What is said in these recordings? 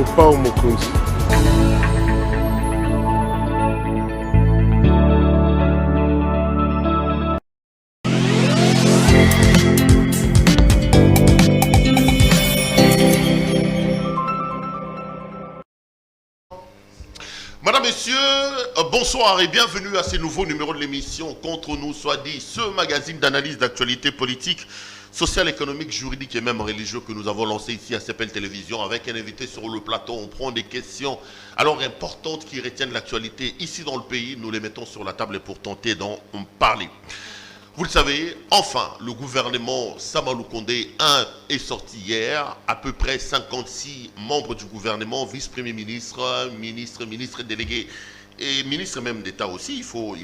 Mopao Mokonzi. Madame, Messieurs, bonsoir et bienvenue à ce nouveau numéro de l'émission Contre nous soit dit, ce magazine d'analyse d'actualité politique, sociale, économique, juridique et même religieux que nous avons lancé ici à CPL Télévision avec un invité sur le plateau. On prend des questions alors importantes qui retiennent l'actualité ici dans le pays. Nous les mettons sur la table pour tenter d'en parler. Vous le savez, enfin, le gouvernement Samalou Condé 1 est sorti hier. À peu près 56 membres du gouvernement, vice-premier ministre, ministre délégué et ministre même d'État aussi, il faut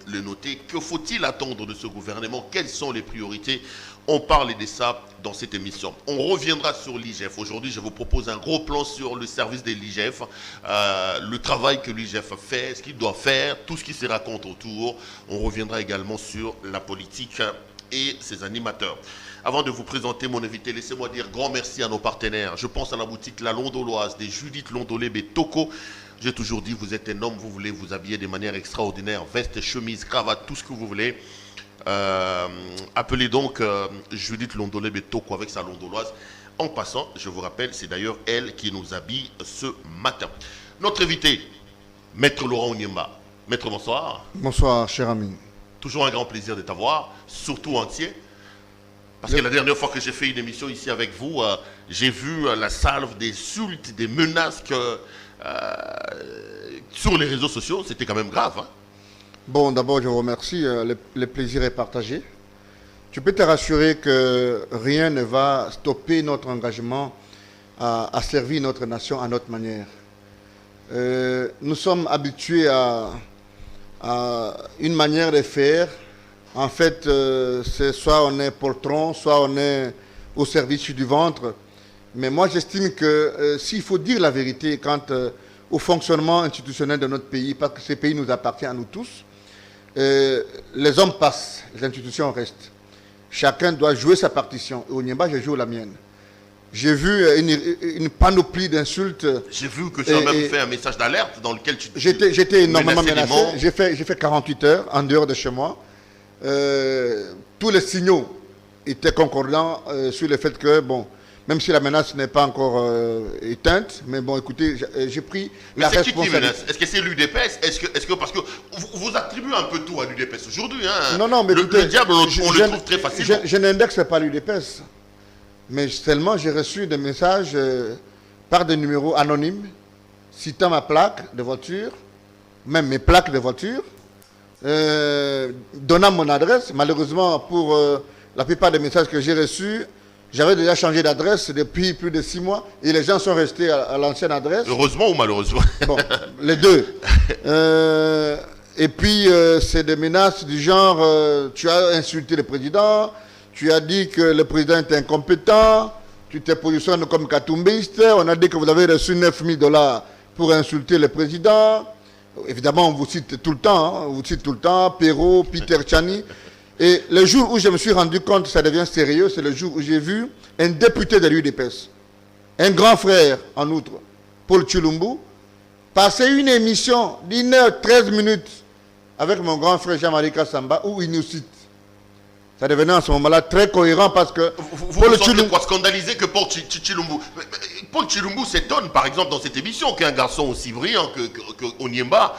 le noter. Que faut-il attendre de ce gouvernement? Quelles sont les priorités? On parle de ça dans cette émission. On reviendra sur l'IGF. Aujourd'hui, je vous propose un gros plan sur le service de l'IGF, le travail que l'IGF fait, ce qu'il doit faire, tout ce qui se raconte autour. On reviendra également sur la politique et ses animateurs. Avant de vous présenter mon invité, laissez-moi dire grand merci à nos partenaires. Je pense à la boutique La Londoloise de Judith Londolé-Betoko. J'ai toujours dit, vous êtes un homme, vous voulez vous habiller de manière extraordinaire, veste, chemise, cravate, tout ce que vous voulez. Appelez donc Judith Londolé-Betoko avec sa londoloise. En passant, je vous rappelle, c'est d'ailleurs elle qui nous habille ce matin. Notre invité, Maître Laurent Onyemba. Maître, bonsoir. Bonsoir, cher ami. Toujours un grand plaisir de t'avoir, surtout entier. Parce que la dernière fois que j'ai fait une émission ici avec vous, j'ai vu la salve des insultes, des menaces sur les réseaux sociaux. C'était quand même grave, hein? Bon, d'abord, je vous remercie. Le plaisir est partagé. Tu peux te rassurer que rien ne va stopper notre engagement à servir notre nation à notre manière. Nous sommes habitués à une manière de faire. En fait, c'est soit on est poltron, soit on est au service du ventre. Mais moi, j'estime que s'il faut dire la vérité quant au fonctionnement institutionnel de notre pays, parce que ce pays nous appartient à nous tous, les hommes passent, les institutions restent. Chacun doit jouer sa partition. Et au Onyemba, je joue la mienne. J'ai vu une panoplie d'insultes. J'ai vu que tu as même fait un message d'alerte dans lequel tu... J'étais énormément menacé. J'ai fait 48 heures en dehors de chez moi. Tous les signaux étaient concordants sur le fait que, bon, même si la menace n'est pas encore éteinte, mais bon, écoutez, j'ai pris la responsabilité. Mais c'est qui menace? Est-ce que c'est l'UDPS? Est-ce que parce que vous attribuez un peu tout à l'UDPS aujourd'hui, hein? Non, mais écoutez, le diable, on le trouve très facilement. Je n'indexe pas l'UDPS, mais seulement j'ai reçu des messages par des numéros anonymes citant ma plaque de voiture, même mes plaques de voiture, donnant mon adresse. Malheureusement, pour la plupart des messages que j'ai reçus, j'avais déjà changé d'adresse depuis plus de 6 mois et les gens sont restés à l'ancienne adresse. Heureusement ou malheureusement? Bon, les deux. Et puis, c'est des menaces du genre, tu as insulté le président, tu as dit que le président était incompétent, tu t'es positionné comme katumbiste, on a dit que vous avez reçu 9 000 $ pour insulter le président. Évidemment, on vous cite tout le temps, hein, on vous cite tout le temps, Perrault, Peter Tchani. Et le jour où je me suis rendu compte que ça devient sérieux, c'est le jour où j'ai vu un député de l'UDPS, un grand frère en outre, Paul Tchilumbu, passer une émission d'1h13 avec mon grand frère Jean-Marie Kassamba où il nous cite. Ça devenait en ce moment-là très cohérent parce que... Vous semblez quoi scandalisé que Paul Tchilumbu... Paul Tchilumbu s'étonne, par exemple, dans cette émission, qu'un garçon aussi brillant que Onyemba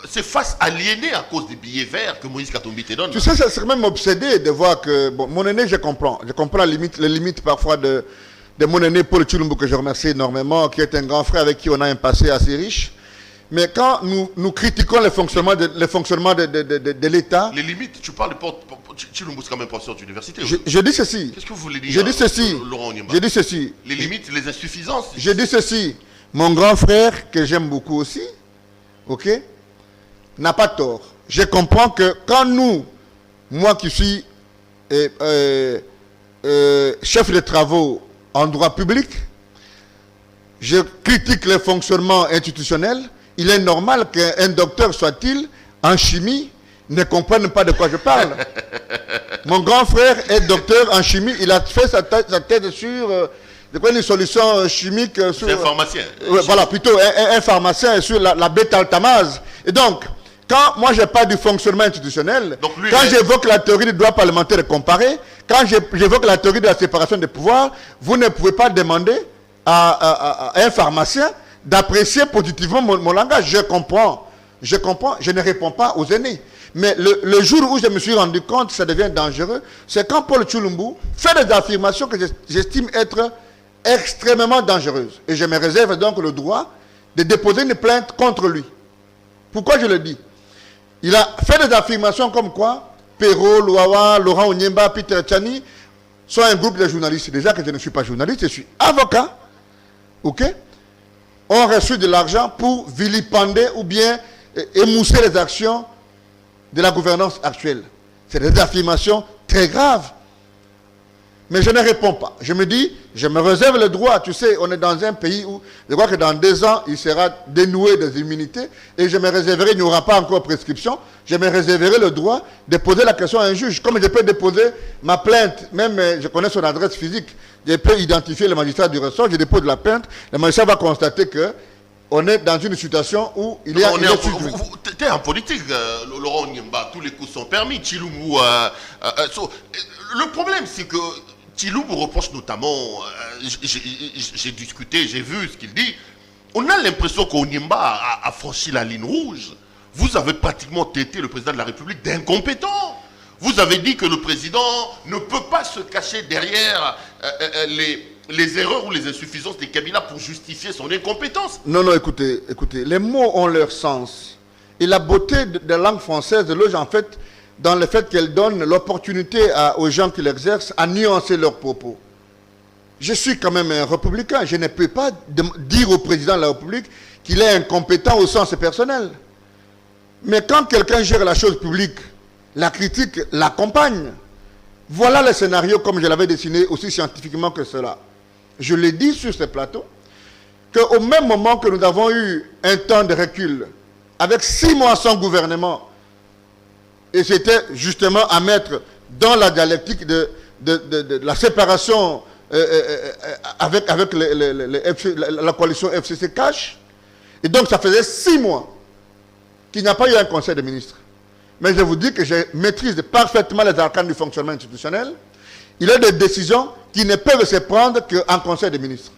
se fasse aliéner à cause des billets verts que Moïse Katumbi te donne. Tu sais, ça serait même obsédé de voir que... Bon, mon aîné, je comprends. Je comprends les limites parfois de mon aîné Paul Tchilumbu, que je remercie énormément, qui est un grand frère avec qui on a un passé assez riche. Mais quand nous critiquons le fonctionnement de l'État... Les limites, tu parles de Tchilumbu, c'est quand même professeur d'université. Je dis ceci. Qu'est-ce que vous voulez dire? Je dis ceci. Laurent Onyemba. Je dis ceci. Les limites, les insuffisances. Je dis ceci. Mon grand frère, que j'aime beaucoup aussi, ok, n'a pas tort. Je comprends que quand moi qui suis chef de travaux en droit public, je critique le fonctionnement institutionnel. Il est normal qu'un docteur, soit-il, en chimie, ne comprenne pas de quoi je parle. Mon grand frère est docteur en chimie. Il a fait sa thèse sur une solution chimique sur... C'est un pharmacien. Voilà, plutôt un pharmacien sur la bêta-altamase. Et donc, quand moi je parle du fonctionnement institutionnel, donc lui, quand j'évoque la théorie du droit parlementaire comparé, quand j'évoque la théorie de la séparation des pouvoirs, vous ne pouvez pas demander à un pharmacien d'apprécier positivement mon langage. Je comprends, je ne réponds pas aux aînés. Mais le jour où je me suis rendu compte que ça devient dangereux, c'est quand Paul Tshilumbu fait des affirmations que j'estime être extrêmement dangereuses. Et je me réserve donc le droit de déposer une plainte contre lui. Pourquoi je le dis? Il a fait des affirmations comme quoi Perrault, Louawa, Laurent Onyemba, Peter Tchani sont un groupe de journalistes. Déjà que je ne suis pas journaliste, je suis avocat. Ok? Ont reçu de l'argent pour vilipender ou bien émousser les actions de la gouvernance actuelle. C'est des affirmations très graves. Mais je ne réponds pas. Je me dis, je me réserve le droit. Tu sais, on est dans un pays où, je crois que dans 2 ans, il sera dénoué des immunités. Et je me réserverai, il n'y aura pas encore prescription. Je me réserverai le droit de poser la question à un juge. Comme je peux déposer ma plainte, même je connais son adresse physique, je peux identifier le magistrat du ressort, je dépose la plainte. Le magistrat va constater que on est dans une situation où il y a... Tu es en politique, Laurent Onyemba, tous les coups sont permis. Tshilumbu... le problème, c'est que Tshilumbu reproche notamment, j'ai discuté, j'ai vu ce qu'il dit, on a l'impression qu'Onyemba a franchi la ligne rouge. Vous avez pratiquement traité le président de la République d'incompétent. Vous avez dit que le président ne peut pas se cacher derrière les erreurs ou les insuffisances des Kabila pour justifier son incompétence. Non, écoutez, les mots ont leur sens. Et la beauté de la langue française loge en fait dans le fait qu'elle donne l'opportunité aux gens qui l'exercent à nuancer leurs propos. Je suis quand même un républicain. Je ne peux pas dire au président de la République qu'il est incompétent au sens personnel. Mais quand quelqu'un gère la chose publique, la critique l'accompagne. Voilà le scénario comme je l'avais dessiné aussi scientifiquement que cela. Je l'ai dit sur ce plateau, qu'au même moment que nous avons eu un temps de recul, avec 6 mois sans gouvernement, et c'était justement à mettre dans la dialectique de la séparation avec la coalition FCC-CACH, et donc ça faisait 6 mois qu'il n'y a pas eu un conseil des ministres. Mais je vous dis que je maîtrise parfaitement les arcanes du fonctionnement institutionnel. Il y a des décisions qui ne peuvent se prendre qu'en conseil des ministres.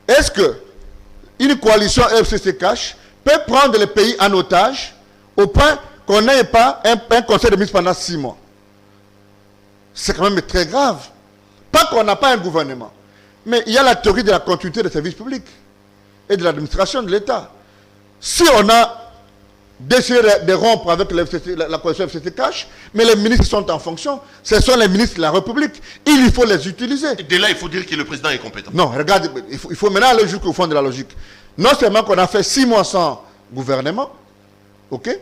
Est-ce qu'une coalition FCC-CACH peut prendre le pays en otage au point qu'on n'ait pas un conseil des ministres pendant 6 mois? C'est quand même très grave. Pas qu'on n'a pas un gouvernement. Mais il y a la théorie de la continuité des services publics et de l'administration de l'État. Si on a décidé de rompre avec la coalition FCC-CACH, mais les ministres sont en fonction. Ce sont les ministres de la République. Il faut les utiliser. Et dès là, il faut dire que le président est compétent. Non, regarde, il faut maintenant aller jusqu'au fond de la logique. Non seulement qu'on a fait 6 mois sans gouvernement, ok,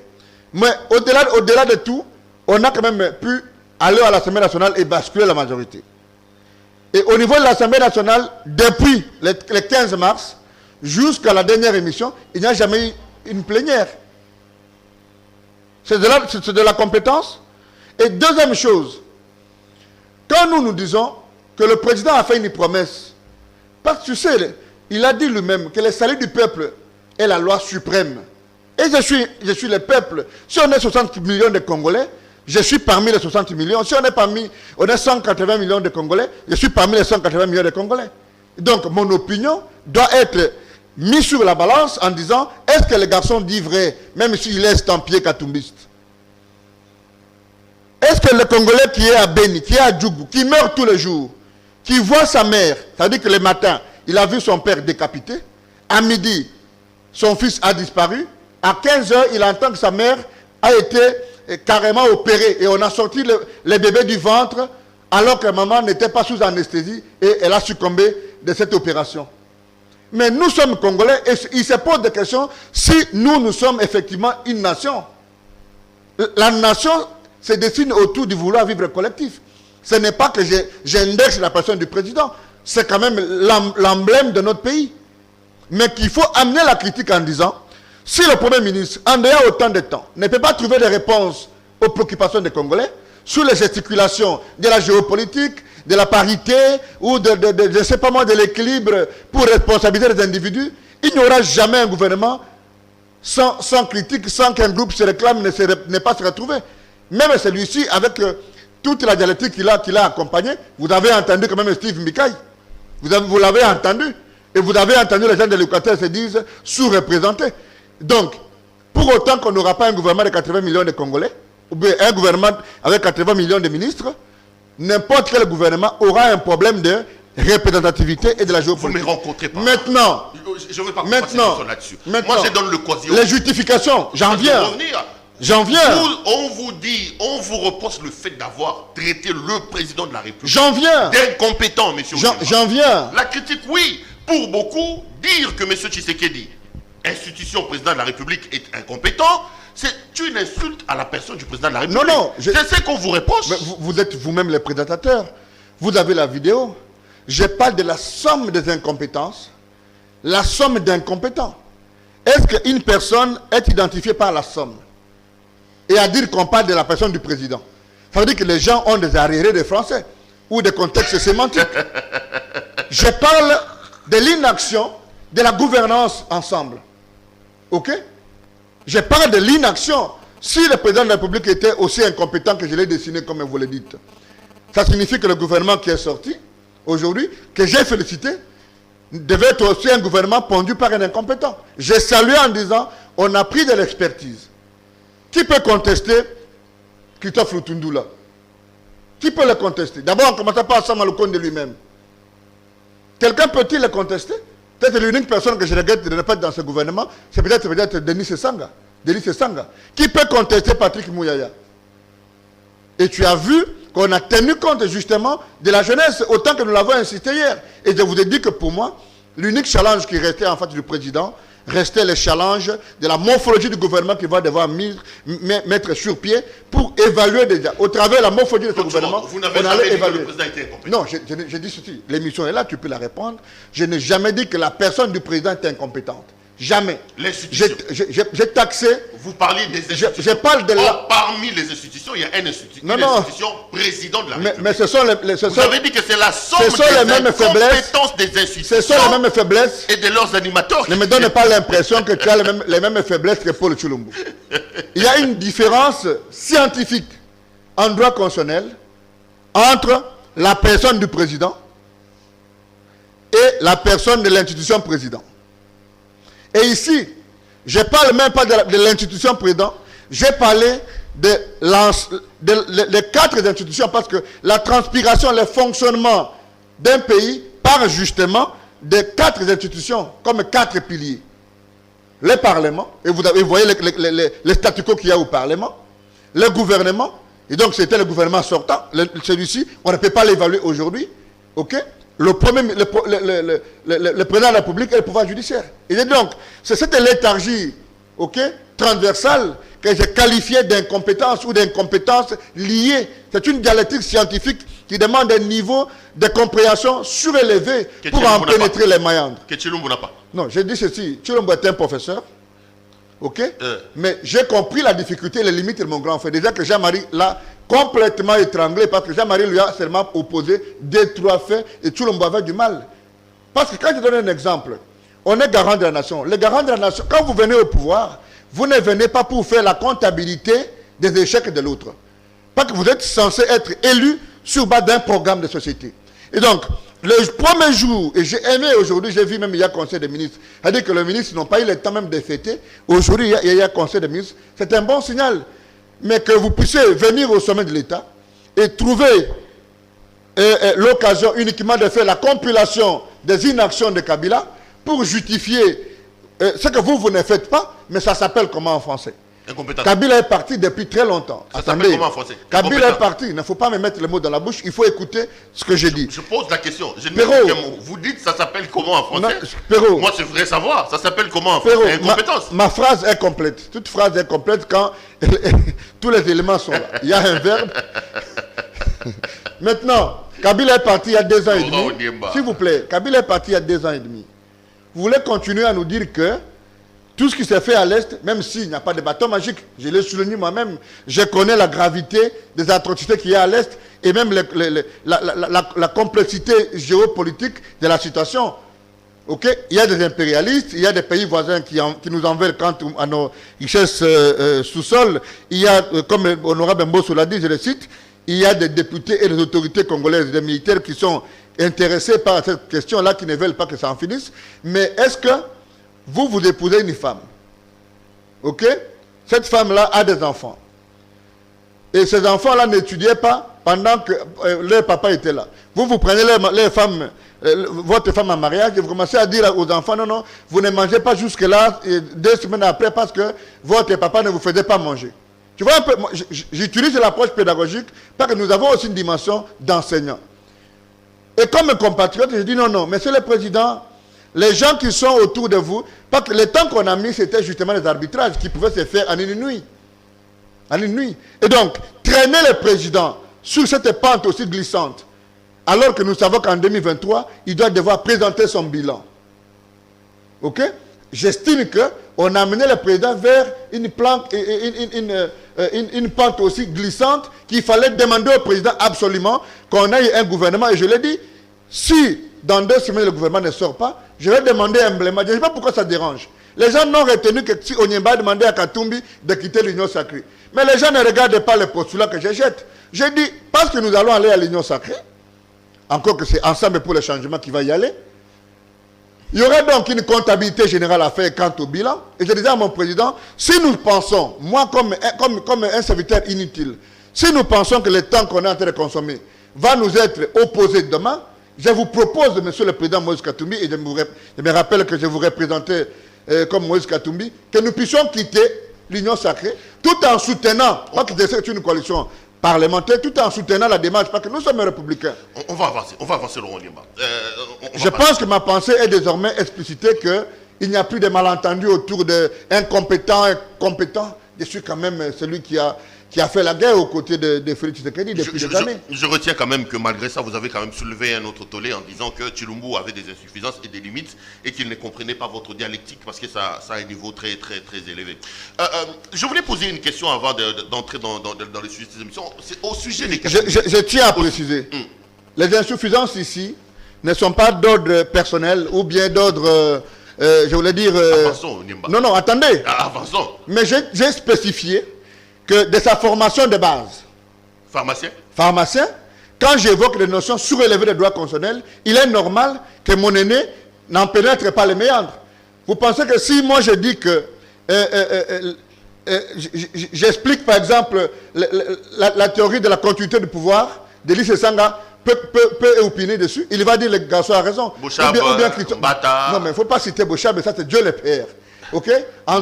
mais au-delà de tout, on a quand même pu aller à l'Assemblée nationale et basculer la majorité. Et au niveau de l'Assemblée nationale, depuis le 15 mars, jusqu'à la dernière émission, il n'y a jamais eu une plénière. C'est de la compétence. Et deuxième chose, quand nous disons que le président a fait une promesse, parce que tu sais, il a dit lui-même que le salut du peuple est la loi suprême. Et je suis le peuple. Si on est 60 millions de Congolais, je suis parmi les 60 millions. Si on est 180 millions de Congolais, je suis parmi les 180 millions de Congolais. Donc mon opinion doit être mis sur la balance en disant, est-ce que le garçon dit vrai, même s'il est estampillé katumbiste? Est-ce que le Congolais qui est à Beni, qui est à Djougou, qui meurt tous les jours, qui voit sa mère, c'est-à-dire que le matin, il a vu son père décapité, à midi, son fils a disparu, à 15 h, il entend que sa mère a été carrément opérée et on a sorti le bébé du ventre alors que maman n'était pas sous anesthésie et elle a succombé de cette opération. Mais nous sommes Congolais et il se pose des questions si nous sommes effectivement une nation. La nation se dessine autour du vouloir vivre collectif. Ce n'est pas que j'indexe la personne du président, c'est quand même l'emblème de notre pays. Mais qu'il faut amener la critique en disant, si le Premier ministre, en ayant autant de temps, ne peut pas trouver des réponses aux préoccupations des Congolais, sur les gesticulations de la géopolitique, de la parité ou je ne sais pas moi, de l'équilibre pour responsabiliser les individus, il n'y aura jamais un gouvernement sans critique, sans qu'un groupe se réclame, ne pas se retrouver. Même celui-ci, avec toute la dialectique qu'il a accompagné, vous avez entendu quand même Steve Mikaï. Vous l'avez entendu. Et vous avez entendu les gens de l'Équateur se disent sous-représentés. Donc, pour autant qu'on n'aura pas un gouvernement de 80 millions de Congolais, ou bien un gouvernement avec 80 millions de ministres, n'importe quel gouvernement aura un problème de représentativité et de la géopolitique. Vous ne me rencontrez pas. Maintenant, je ne veux pas qu'on là-dessus. Moi, je donne le quasi. Les justifications, j'en viens. On vous dit, on vous reproche le fait d'avoir traité le président de la République. J'en viens. D'incompétent, monsieur. J'en viens. La critique, oui. Pour beaucoup, dire que monsieur Tshisekedi, institution président de la République, est incompétent, c'est une insulte à la personne du président de la République. Non. C'est ce qu'on vous reproche. Mais vous êtes vous-même les présentateurs. Vous avez la vidéo. Je parle de la somme des incompétences. La somme d'incompétents. Est-ce qu'une personne est identifiée par la somme? Et à dire qu'on parle de la personne du président. Ça veut dire que les gens ont des arriérés de français ou des contextes sémantiques. Je parle de l'inaction de la gouvernance ensemble. Ok? Je parle de l'inaction. Si le président de la République était aussi incompétent que je l'ai dessiné comme vous le dites, ça signifie que le gouvernement qui est sorti aujourd'hui, que j'ai félicité, devait être aussi un gouvernement pondu par un incompétent. J'ai salué en disant, on a pris de l'expertise. Qui peut contester Christophe Lutundula? Qui peut le contester? D'abord, on ne commence pas à Sama Lukonde de lui-même. Quelqu'un peut-il le contester? Peut-être l'unique personne que je regrette de ne pas être dans ce gouvernement, c'est peut-être Denis Sanga. Qui peut contester Patrick Mouyaya? Et tu as vu qu'on a tenu compte justement de la jeunesse, autant que nous l'avons insisté hier. Et je vous ai dit que pour moi, l'unique challenge qui restait en face du président, restait le challenge de la morphologie du gouvernement qui va devoir mettre sur pied pour évaluer déjà. Au travers de la morphologie de ce gouvernement, vous n'avez jamais dit que le président était incompétent. Non, j'ai dit ceci. L'émission est là, tu peux la répondre. Je n'ai jamais dit que la personne du président était incompétente. Jamais. J'ai taxé. Vous parliez des institutions. Je parle de parmi les institutions, il y a une institution, président de la République. Mais ce sont vous avez dit que c'est la somme des compétences des institutions. Ce sont les mêmes faiblesses. Et de leurs animateurs. Ne me donne pas l'impression que tu as les mêmes faiblesses que Paul Tshilombo. Il y a une différence scientifique en droit constitutionnel entre la personne du président et la personne de l'institution président. Et ici, je ne parle même pas de l'institution président, j'ai parlé les 4 institutions parce que la transpiration, le fonctionnement d'un pays part justement des 4 institutions comme 4 piliers. Le Parlement, et vous voyez les statu quo qu'il y a au Parlement, le gouvernement, et donc c'était le gouvernement sortant, celui-ci, on ne peut pas l'évaluer aujourd'hui, ok? Le président de la République et le pouvoir judiciaire. Et donc, c'est cette léthargie, ok, transversale, que j'ai qualifiée d'incompétence ou d'incompétence liée. C'est une dialectique scientifique qui demande un niveau de compréhension surélevé pour en pénétrer les maillandres. Que Tshilombo n'a pas. Non, j'ai dit ceci. Tshilombo est un professeur, ok, mais j'ai compris la difficulté et les limites de mon grand frère. Déjà que Jean-Marie l'a complètement étranglé parce que Jean-Marie lui a seulement opposé 2-3 faits et Tshilombo avait du mal. Parce que quand je donne un exemple, on est garant de la nation. Le garant de la nation, quand vous venez au pouvoir, vous ne venez pas pour faire la comptabilité des échecs de l'autre. Parce que vous êtes censé être élu sur base d'un programme de société. Et donc, le premier jour, et j'ai aimé aujourd'hui, j'ai vu même il y a conseil des ministres, c'est-à-dire que les ministres n'ont pas eu le temps même de fêter. Aujourd'hui, il y a conseil des ministres. C'est un bon signal. Mais que vous puissiez venir au sommet de l'État et trouver l'occasion uniquement de faire la compilation des inactions de Kabila pour justifier ce que vous ne faites pas, mais ça s'appelle comment en français? Kabila est parti depuis très longtemps. Ça s'appelle comment en français? Kabila est parti. Il ne faut pas me mettre le mot dans la bouche. Il faut écouter ce que je dis. Je pose la question. Vous dites ça s'appelle comment en français? Non, moi, je voudrais savoir. Ça s'appelle comment en français? Incompétence. Ma phrase est complète. Toute phrase est complète quand tous les éléments sont là. Il y a un verbe. Maintenant, Kabila est parti il y a 2 ans et demi. S'il vous plaît, Kabila est parti il y a 2 ans et demi. Vous voulez continuer à nous dire que Tout ce qui s'est fait à l'Est, même s'il n'y a pas de bâton magique, je l'ai souligné moi-même, je connais la gravité des atrocités qu'il y a à l'Est et même la complexité géopolitique de la situation. Okay? Il y a des impérialistes, il y a des pays voisins qui nous en veulent quant à nos richesses sous-sol. Il y a, comme Honorable Mbosso l'a dit, je le cite, il y a des députés et des autorités congolaises, des militaires qui sont intéressés par cette question-là, qui ne veulent pas que ça en finisse. Mais est-ce que vous épousez une femme? Ok? Cette femme-là a des enfants. Et ces enfants-là n'étudiaient pas pendant que leur papa était là. Vous prenez les femmes, votre femme en mariage, et vous commencez à dire aux enfants, non, non, vous ne mangez pas jusque-là, 2 semaines après, parce que votre papa ne vous faisait pas manger. Tu vois un peu, j'utilise l'approche pédagogique parce que nous avons aussi une dimension d'enseignant. Et comme compatriote, je dis non, non, monsieur le président, les gens qui sont autour de vous, parce que le temps qu'on a mis, c'était justement les arbitrages qui pouvaient se faire en une nuit. En une nuit. Et donc, traîner le président sur cette pente aussi glissante, alors que nous savons qu'en 2023, il doit devoir présenter son bilan. Ok? J'estime qu'on a amené le président vers une pente aussi glissante qu'il fallait demander au président absolument qu'on ait un gouvernement. Et je l'ai dit, si dans 2 semaines le gouvernement ne sort pas, je vais demander un blême. Je ne sais pas pourquoi ça dérange. Les gens n'ont retenu que si Onyemba a demandé à Katumbi de quitter l'Union sacrée. Mais les gens ne regardent pas les postulats que je jette. Je dis, parce que nous allons aller à l'Union sacrée, encore que c'est ensemble pour le changement qui va y aller, il y aurait donc une comptabilité générale à faire quant au bilan. Et je disais à mon président, si nous pensons, moi comme un serviteur inutile, si nous pensons que le temps qu'on est en train de consommer va nous être opposé demain, je vous propose, monsieur le président Moïse Katumbi, et je me rappelle que je vous représentais comme Moïse Katumbi, que nous puissions quitter l'Union sacrée, tout en soutenant, pas que c'est une coalition parlementaire, tout en soutenant la démarche, parce que nous sommes républicains. On va avancer Laurent Onyemba. Je pense que ma pensée est désormais explicitée qu'il n'y a plus de malentendus autour d'incompétents, incompétents. Je suis quand même celui qui a fait la guerre aux côtés de Félix Tshisekedi depuis des années. Je retiens quand même que malgré ça, vous avez quand même soulevé un autre tollé en disant que Tshilombo avait des insuffisances et des limites et qu'il ne comprenait pas votre dialectique parce que ça a un niveau très élevé. Je voulais poser une question avant d'entrer dans le sujet de ces émissions. C'est au sujet des... Je tiens à préciser. Les insuffisances ici ne sont pas d'ordre personnel ou bien d'ordre... je voulais dire... Avançons, Onyemba. Non, attendez. Avançons. Mais j'ai spécifié que de sa formation de base. Pharmacien, quand j'évoque les notions surélevées des droits constitutionnels, il est normal que mon aîné n'en pénètre pas les méandres. Vous pensez que si moi je dis que j'explique par exemple la théorie de la continuité du pouvoir, Delis Sanga peut opiner dessus, il va dire le garçon a raison. Bouchab, Bata. Non mais il ne faut pas citer Bouchab, mais ça c'est Dieu le Père. Ok? En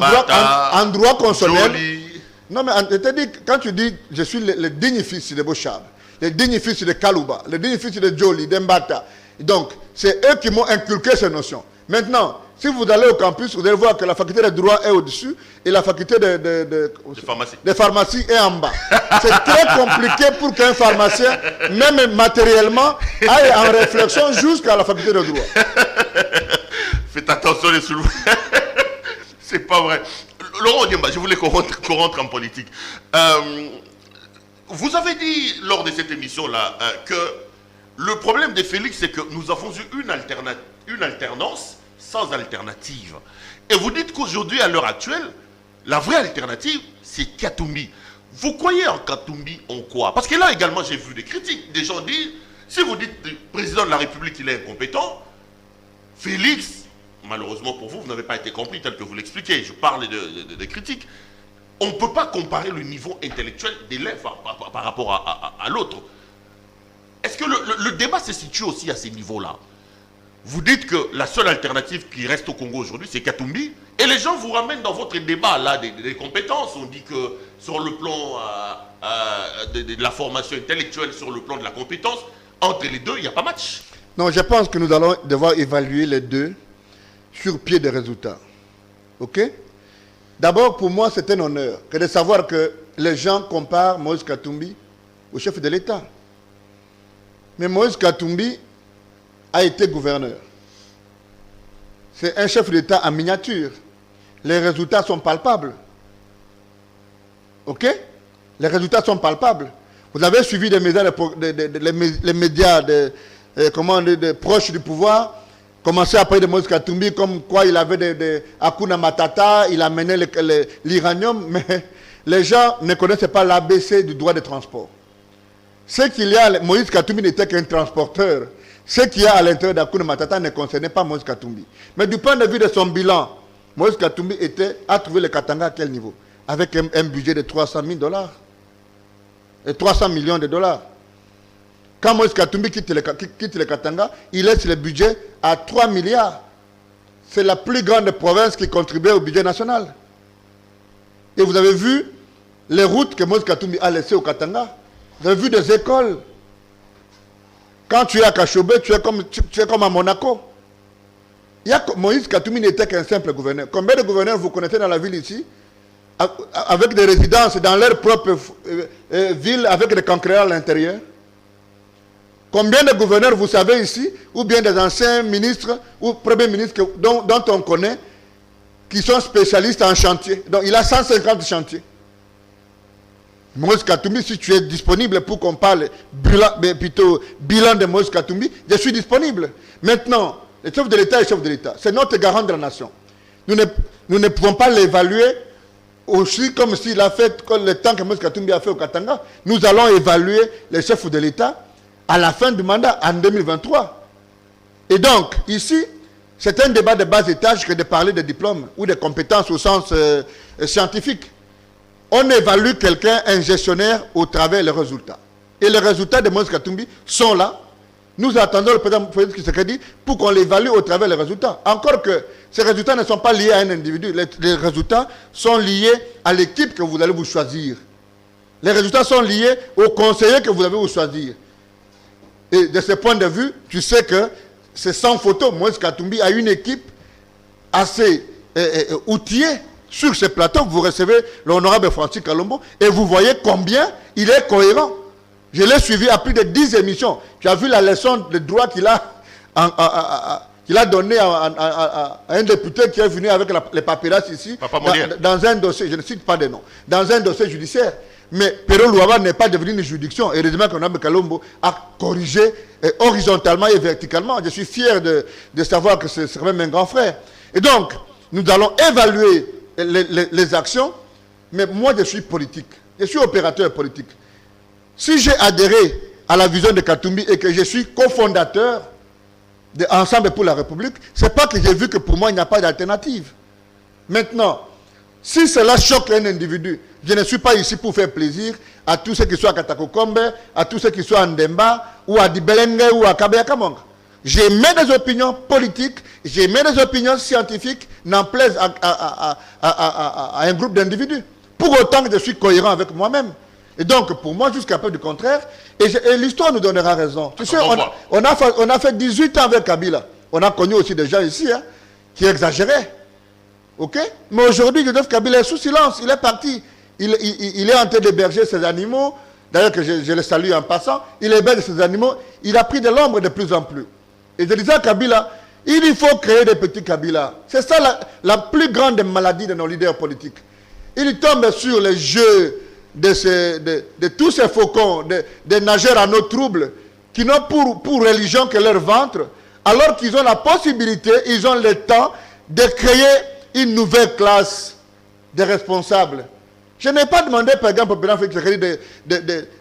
droit constitutionnel. Non, mais je te dis, quand tu dis je suis le digne fils de Bouchab, le digne fils de Kalouba, le digne fils de Joli, d'Mbata, donc c'est eux qui m'ont inculqué ces notions. Maintenant, si vous allez au campus, vous allez voir que la faculté de droit est au-dessus et la faculté de pharmacie est en bas. C'est très compliqué pour qu'un pharmacien, même matériellement, aille en réflexion jusqu'à la faculté de droit. Faites attention les soulevés. C'est pas vrai. Laurent Onyemba, je voulais qu'on rentre en politique. Vous avez dit lors de cette émission-là que le problème de Félix, c'est que nous avons eu une alternance sans alternative. Et vous dites qu'aujourd'hui, à l'heure actuelle, la vraie alternative, c'est Katumbi. Vous croyez en Katumbi en quoi? Parce que là également, j'ai vu des critiques. Des gens disent, si vous dites le président de la République, il est incompétent, Félix... Malheureusement pour vous, vous n'avez pas été compris tel que vous l'expliquez. Je parle de critiques. On ne peut pas comparer le niveau intellectuel d'élève par rapport à l'autre. Est-ce que le débat se situe aussi à ces niveaux-là? Vous dites que la seule alternative qui reste au Congo aujourd'hui, c'est Katumbi. Et les gens vous ramènent dans votre débat là des compétences. On dit que sur le plan de la formation intellectuelle, sur le plan de la compétence, entre les deux, il n'y a pas match. Non, je pense que nous allons devoir évaluer les deux sur pied de résultats. Ok? D'abord, pour moi, c'est un honneur que de savoir que les gens comparent Moïse Katumbi au chef de l'État. Mais Moïse Katumbi a été gouverneur. C'est un chef d'État en miniature. les résultats sont palpables. Ok? Les résultats sont palpables. Vous avez suivi les médias, les médias proches du pouvoir, commencer à parler de Moïse Katumbi comme quoi il avait des Hakuna Matata, il amenait l'uranium, mais les gens ne connaissaient pas l'ABC du droit de transport. Ce qu'il y a, Moïse Katumbi n'était qu'un transporteur. Ce qu'il y a à l'intérieur d'Hakuna Matata ne concernait pas Moïse Katumbi. Mais du point de vue de son bilan, Moïse Katumbi a trouvé le Katanga à quel niveau? Avec un budget de 300 000 dollars. Et 300 millions de dollars. Quand Moïse Katumbi quitte le Katanga, il laisse le budget à 3 milliards. C'est la plus grande province qui contribuait au budget national. Et vous avez vu les routes que Moïse Katumbi a laissées au Katanga. Vous avez vu des écoles. Quand tu es à Kachobé, tu es comme à Monaco. Moïse Katumbi n'était qu'un simple gouverneur. Combien de gouverneurs vous connaissez dans la ville ici, avec des résidences dans leur propre ville, avec des concréats à l'intérieur? Combien de gouverneurs vous savez ici, ou bien des anciens ministres ou premiers ministres dont on connaît, qui sont spécialistes en chantier? Donc il a 150 chantiers. Moïse Katumbi, si tu es disponible pour qu'on parle bilan de Moïse Katumbi, je suis disponible. Maintenant, le chef de l'État est chef de l'État. C'est notre garant de la nation. Nous ne pouvons pas l'évaluer aussi comme s'il a fait le temps que Moïse Katumbi a fait au Katanga. Nous allons évaluer les chefs de l'État à la fin du mandat, en 2023. Et donc, ici, c'est un débat de bas étage que de parler de diplômes ou de compétences au sens scientifique. On évalue quelqu'un, un gestionnaire, au travers des résultats. Et les résultats de Moïse Katumbi sont là. Nous attendons le président Félix Tshisekedi pour qu'on l'évalue au travers des résultats. Encore que ces résultats ne sont pas liés à un individu. Les résultats sont liés à l'équipe que vous allez vous choisir. Les résultats sont liés aux conseillers que vous allez vous choisir. Et de ce point de vue, tu sais que c'est sans photo. Moïse Katumbi a une équipe assez outillée. Sur ce plateau, vous recevez l'honorable Francis Kalombo et vous voyez combien il est cohérent. Je l'ai suivi à plus de 10 émissions. Tu as vu la leçon de droit qu'il a donnée à un député qui est venu avec les papyrus ici, dans un dossier, je ne cite pas de nom, dans un dossier judiciaire. Mais Pero Luaba n'est pas devenu une juridiction. Heureusement que l'honorable Kalombo a corrigé horizontalement et verticalement. Je suis fier de savoir que c'est même un grand frère. Et donc, nous allons évaluer les actions, mais moi je suis politique, je suis opérateur politique. Si j'ai adhéré à la vision de Katumbi et que je suis cofondateur de Ensemble pour la République, c'est pas que j'ai vu que pour moi il n'y a pas d'alternative. Maintenant, si cela choque un individu, je ne suis pas ici pour faire plaisir à tous ceux qui sont à Katakokombe, à tous ceux qui sont à Ndemba, ou à Dibelenge, ou à Kabeyakamong. J'émets des opinions politiques, j'émets des opinions scientifiques, n'en plaise à un groupe d'individus. Pour autant que je suis cohérent avec moi-même. Et donc, pour moi, jusqu'à peu du contraire, et l'histoire nous donnera raison. Tu sais, on a fait 18 ans avec Kabila. On a connu aussi des gens ici qui exagéraient. Ok? Mais aujourd'hui, Joseph Kabila est sous silence. Il est parti. Il est en train d'héberger ses animaux. D'ailleurs, que je le salue en passant. Il héberge ses animaux. Il a pris de l'ombre de plus en plus. Et je disais à Kabila, il faut créer des petits Kabila. C'est ça la plus grande maladie de nos leaders politiques. Ils tombent sur les jeux de tous ces faucons, des nageurs à nos troubles, qui n'ont pour religion que leur ventre, alors qu'ils ont la possibilité, ils ont le temps de créer une nouvelle classe de responsables. Je n'ai pas demandé, par exemple, au président Félix Tshisekedi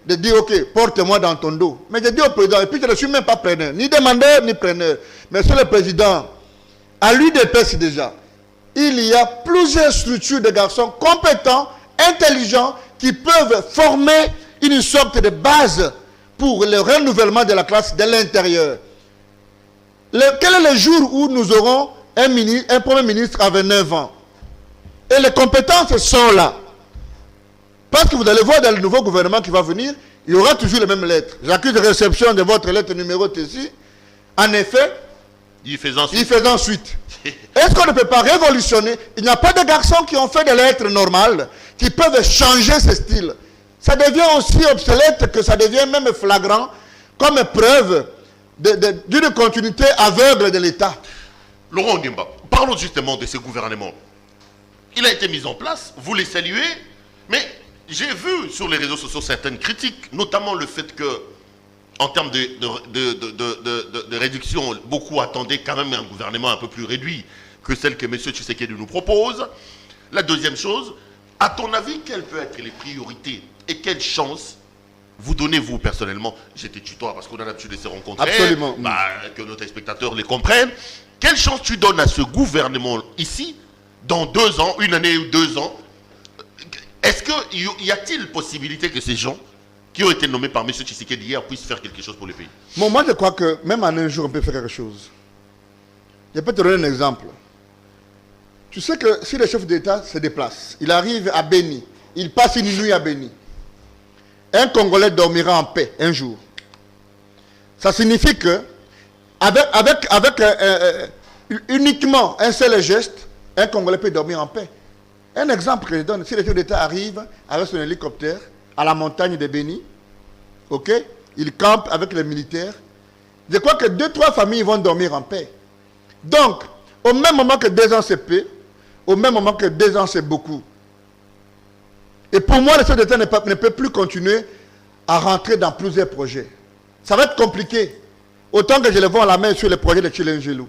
de dire, ok, porte-moi dans ton dos. Mais j'ai dit au président, et puis je ne suis même pas preneur, ni demandeur, ni preneur. Mais sur le président, à l'UDPS déjà, il y a plusieurs structures de garçons compétents, intelligents, qui peuvent former une sorte de base pour le renouvellement de la classe de l'intérieur. Quel est le jour où nous aurons un premier ministre avec 9 ans? Et les compétences sont là. Parce que vous allez voir dans le nouveau gouvernement qui va venir, il y aura toujours les mêmes lettres. J'accuse de réception de votre lettre numéro ici. En effet, il faisant suite. Est-ce qu'on ne peut pas révolutionner? Il n'y a pas de garçons qui ont fait des lettres normales, qui peuvent changer ce style. Ça devient aussi obsolète que ça devient même flagrant, comme preuve d'une continuité aveugle de l'État. Laurent Ndimba, parlons justement de ce gouvernement. il a été mis en place, vous les saluez, mais j'ai vu sur les réseaux sociaux certaines critiques, notamment le fait que, en termes de réduction, beaucoup attendaient quand même un gouvernement un peu plus réduit que celle que M. Tshisekedi nous propose. La deuxième chose, à ton avis, quelles peuvent être les priorités et quelles chances vous donnez, vous, personnellement, j'étais tutoie parce qu'on a l'habitude de se rencontrer, absolument, que nos téléspectateurs les comprennent. Quelle chance tu donnes à ce gouvernement ici, dans 2 ans, 1 année ou 2 ans? Est-ce qu'il y a-t-il possibilité que ces gens qui ont été nommés par M. Tshisekedi hier puissent faire quelque chose pour le pays? Bon, moi, je crois que même en un jour, on peut faire quelque chose. Je peux te donner un exemple. Tu sais que si le chef d'État se déplace, il arrive à Béni, il passe une nuit à Béni, un Congolais dormira en paix un jour. Ça signifie que, avec uniquement un seul geste, un Congolais peut dormir en paix. Un exemple que je donne, si le chef d'État arrive avec son hélicoptère à la montagne de Béni, ok, il campe avec les militaires, je crois que 2-3 familles vont dormir en paix. Donc, au même moment que 2 ans c'est peu, au même moment que 2 ans c'est beaucoup. Et pour moi, le chef d'État ne peut plus continuer à rentrer dans plusieurs projets. Ça va être compliqué. Autant que je le vois à la main sur le projet de Tshilingelo.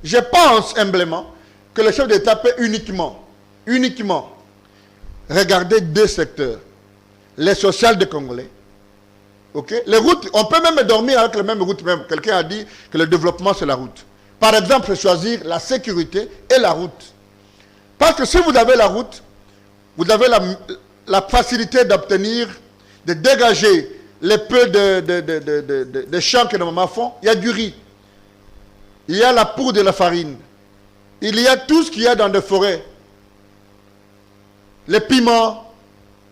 Je pense humblement que le chef d'État peut uniquement regarder 2 secteurs. Les sociales des Congolais. Okay? Les routes, on peut même dormir avec les mêmes routes. Même. Quelqu'un a dit que le développement, c'est la route. Par exemple, choisir la sécurité et la route. Parce que si vous avez la route, vous avez la facilité d'obtenir, de dégager les peu de champs que nos mamans font. Il y a du riz. Il y a la poudre de la farine. Il y a tout ce qu'il y a dans des forêts. Les piments,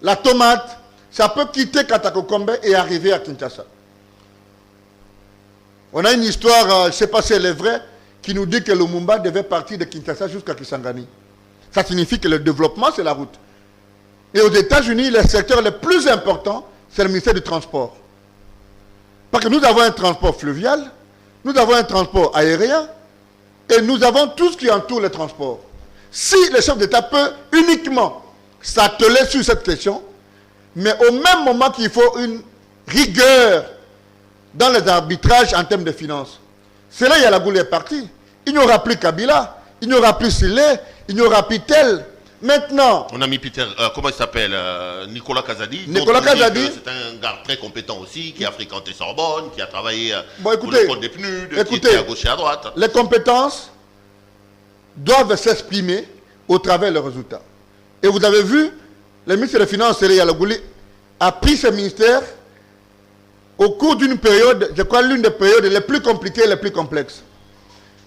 la tomate, ça peut quitter Katakokombe et arriver à Kinshasa. On a une histoire, je ne sais pas si elle est vraie, qui nous dit que Lumumba devait partir de Kinshasa jusqu'à Kisangani. Ça signifie que le développement, c'est la route. Et aux États-Unis, le secteur le plus important, c'est le ministère du Transport. Parce que nous avons un transport fluvial, nous avons un transport aérien, et nous avons tout ce qui entoure le transport. Si le chef d'État peut uniquement s'atteler sur cette question, mais au même moment qu'il faut une rigueur dans les arbitrages en termes de finances. C'est là qu'il y a la boule est partie. Il n'y aura plus Kabila, il n'y aura plus Silé, il n'y aura plus tel. Maintenant... On a mis Peter, comment il s'appelle, Nicolas Kazadi. Nicolas Kazadi. C'est un gars très compétent aussi, qui a fréquenté Sorbonne, qui a travaillé bon, écoutez, pour le code des PNUD, qui était à gauche et à droite. Les compétences doivent s'exprimer au travers des résultats. Et vous avez vu, le ministre des Finances, Sélé Yalogouli, a pris ce ministère au cours d'une période, je crois l'une des périodes les plus compliquées et les plus complexes.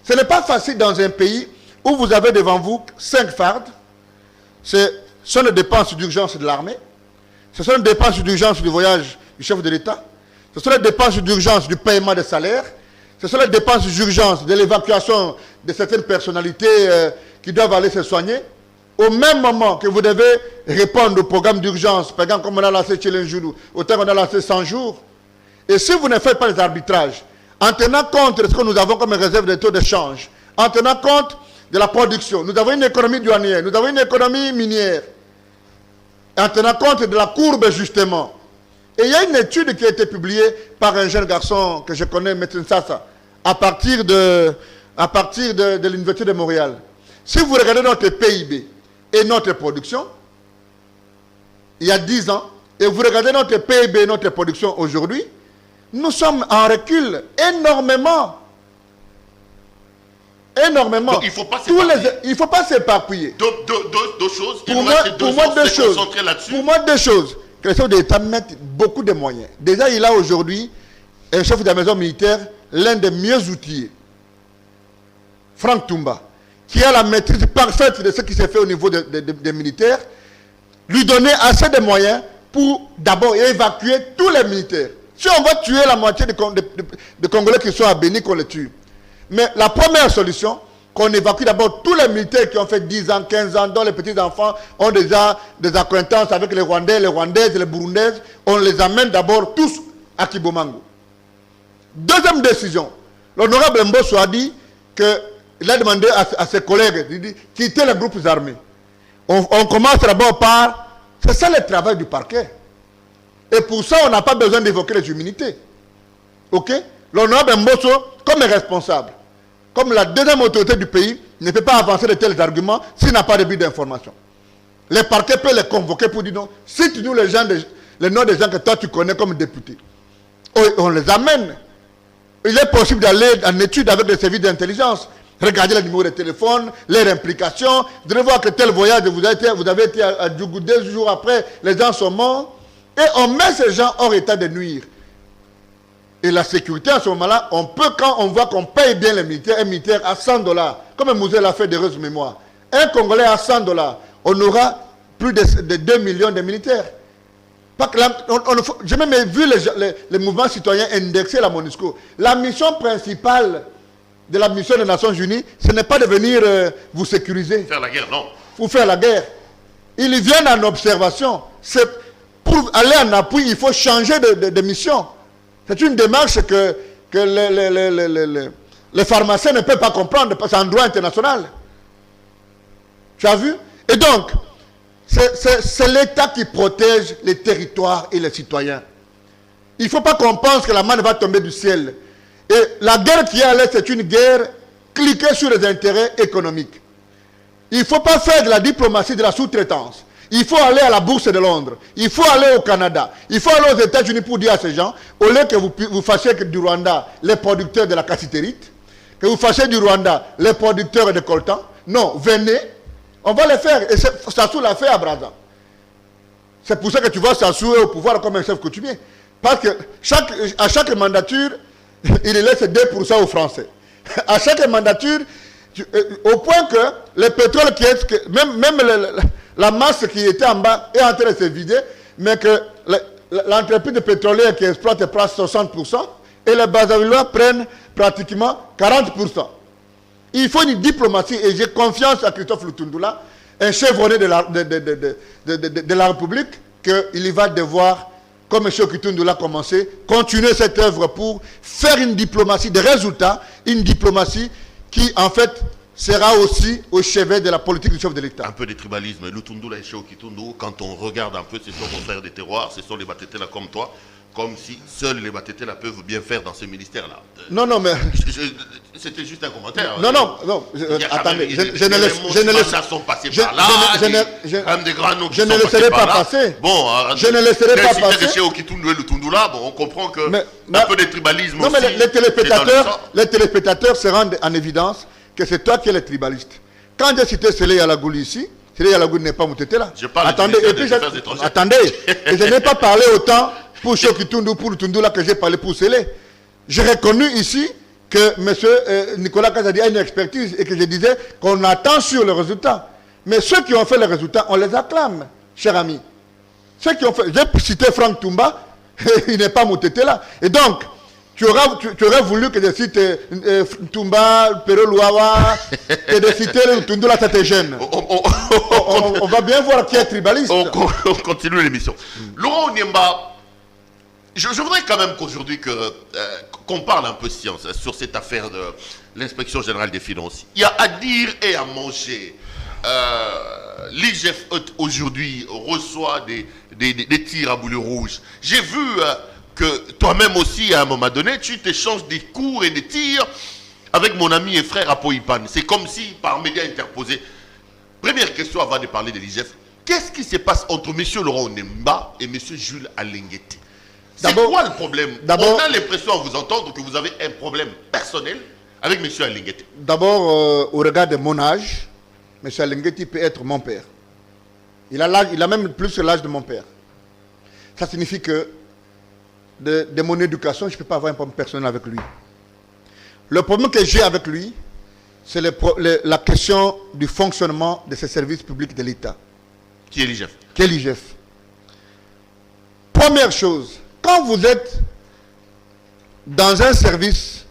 Ce n'est pas facile dans un pays où vous avez devant vous 5 fardes. Ce sont les dépenses d'urgence de l'armée, ce sont les dépenses d'urgence du voyage du chef de l'État, ce sont les dépenses d'urgence du paiement des salaires, ce sont les dépenses d'urgence de l'évacuation de certaines personnalités qui doivent aller se soigner. Au même moment que vous devez répondre au programme d'urgence, par exemple comme on a lancé Tshilingelo, autant qu'on a lancé 100 jours, et si vous ne faites pas les arbitrages, en tenant compte de ce que nous avons comme réserve de taux de change, en tenant compte de la production, nous avons une économie douanière, nous avons une économie minière, en tenant compte de la courbe justement. Et il y a une étude qui a été publiée par un jeune garçon que je connais, M. Sassa, à partir de l'Université de Montréal. Si vous regardez notre PIB et notre production, il y a 10 ans, et vous regardez notre PIB et notre production aujourd'hui, nous sommes en recul énormément. Énormément. Donc, il ne faut pas s'éparpiller. Deux choses. Pour moi, deux choses. Que le chef d'État mette beaucoup de moyens. Déjà, il a aujourd'hui un chef de la maison militaire, l'un des mieux outillés. Franck Toumba, qui a la maîtrise parfaite de ce qui s'est fait au niveau des militaires, lui donner assez de moyens pour d'abord évacuer tous les militaires. Si on va tuer la moitié des Congolais qui sont à Béni, qu'on les tue. Mais la première solution, qu'on évacue d'abord tous les militaires qui ont fait 10 ans, 15 ans, dont les petits-enfants ont déjà des acquaintances avec les Rwandais, les Rwandaises, les Burundaises. On les amène d'abord tous à Kibomango. Deuxième décision, l'honorable Mbosso a dit qu'il a demandé à ses collègues de quitter les groupes armés. On commence d'abord par... C'est ça le travail du parquet. Et pour ça, on n'a pas besoin d'évoquer les humilités. Ok? L'honorable Mbosso, comme responsable, comme la deuxième autorité du pays, ne peut pas avancer de tels arguments s'il n'a pas de but d'information. Les parquets peuvent les convoquer pour dire non, cite-nous les noms des gens que toi tu connais comme députés. On les amène. Il est possible d'aller en étude avec les services d'intelligence. Regardez les numéros de téléphone, leurs implications. Vous devez voir que tel voyage, vous avez été à Djougou 2 jours après, les gens sont morts. Et on met ces gens hors état de nuire. Et la sécurité, à ce moment-là, on peut, quand on voit qu'on paye bien les militaires, un militaire à $100, comme un musée l'a fait d'heureuse mémoire, un Congolais à $100, on aura plus de 2 millions de militaires. J'ai même vu les mouvements citoyens indexer la MONUSCO. La mission principale de la mission des Nations Unies, ce n'est pas de venir vous sécuriser. Faire la guerre, non. Pour faire la guerre. Ils viennent en observation. Pour aller en appui, il faut changer de mission. C'est une démarche que les pharmaciens ne peuvent pas comprendre, parce que c'est un droit international. Tu as vu? Et donc, c'est l'État qui protège les territoires et les citoyens. Il ne faut pas qu'on pense que la manne va tomber du ciel. Et la guerre qui est à l'Est, c'est une guerre cliquée sur les intérêts économiques. Il ne faut pas faire de la diplomatie de la sous-traitance. Il faut aller à la bourse de Londres. Il faut aller au Canada. Il faut aller aux États-Unis pour dire à ces gens, au lieu que vous fassiez du Rwanda les producteurs de la cassiterite, que vous fassiez du Rwanda les producteurs de coltan. Non, venez, on va les faire. Et Sassou l'a fait à Brazza. C'est pour ça que tu vois Sassou au pouvoir comme un chef coutumier. Parce que à chaque mandature, il laisse 2% aux Français. À chaque mandature, au point que le pétrole qui est... Même la masse qui était en bas est en train de se vider, mais que l'entreprise pétrolière qui exploite prend 60% et les Brazzavilliois prennent pratiquement 40%. Il faut une diplomatie et j'ai confiance à Christophe Lutundula, un chevronné de la République, qu'il va devoir, comme M. Kitundula a commencé, continuer cette œuvre pour faire une diplomatie de résultats, une diplomatie qui, en fait, sera aussi au chevet de la politique du chef de l'État. Un peu de tribalisme. Lutundula et Cheikh Kitundu, quand on regarde un peu, ce sont nos frères des terroirs, ce sont les Batetela comme toi, comme si seuls les Batetela peuvent bien faire dans ce ministère-là. Non, mais... C'était juste un commentaire. Non. Attendez, je ne laisserai sont passés par là. Des grands noms qui sont laisserai pas passer. Bon, je ne laisserai pas passer. Cheikh Kitundu et Lutundula, bon, on comprend que un peu de tribalisme non, aussi. Non, mais les téléspectateurs se rendent en évidence que c'est toi qui es le tribaliste. Quand j'ai cité Sélé Yalagouli ici, Sélé Yalagouli n'est pas Moutété là. Attendez, et je n'ai pas parlé autant pour Cheikh Kitundu, pour Lutundula que j'ai parlé pour Sélé. J'ai reconnu ici que M. Nicolas Kazadi a une expertise et que je disais qu'on attend sur le résultat. Mais ceux qui ont fait le résultat, on les acclame, cher ami. Ceux qui ont fait... J'ai cité Franck Toumba, il n'est pas Moutété là. Et donc, tu aurais voulu que je cite Toumba, Pero Louawa, et de citer Lutundula, ça te gêne. On va bien voir qui est tribaliste. On continue l'émission. Laurent Onyemba, je voudrais quand même qu'aujourd'hui qu'on parle un peu science sur cette affaire de l'inspection générale des finances. Il y a à dire et à manger. L'IGF aujourd'hui reçoit des tirs à boulet rouge. J'ai vu que toi-même aussi, à un moment donné, tu t'échanges des coups et des tirs avec mon ami et frère Apoipan. C'est comme si, par médias interposés. Première question avant de parler de l'IGF. Qu'est-ce qui se passe entre M. Laurent Onyemba et M. Jules Alenguete? C'est quoi le problème? On a l'impression à vous entendre que vous avez un problème personnel avec M. Alenguete. D'abord, au regard de mon âge, M. Alenguete peut être mon père. Il a même plus l'âge de mon père. Ça signifie que de mon éducation, je ne peux pas avoir un problème personnel avec lui. Le problème que j'ai avec lui, c'est la question du fonctionnement de ces services publics de l'État. Qui est l'IGF? Qui est l'IGF. Première chose, quand vous êtes dans un service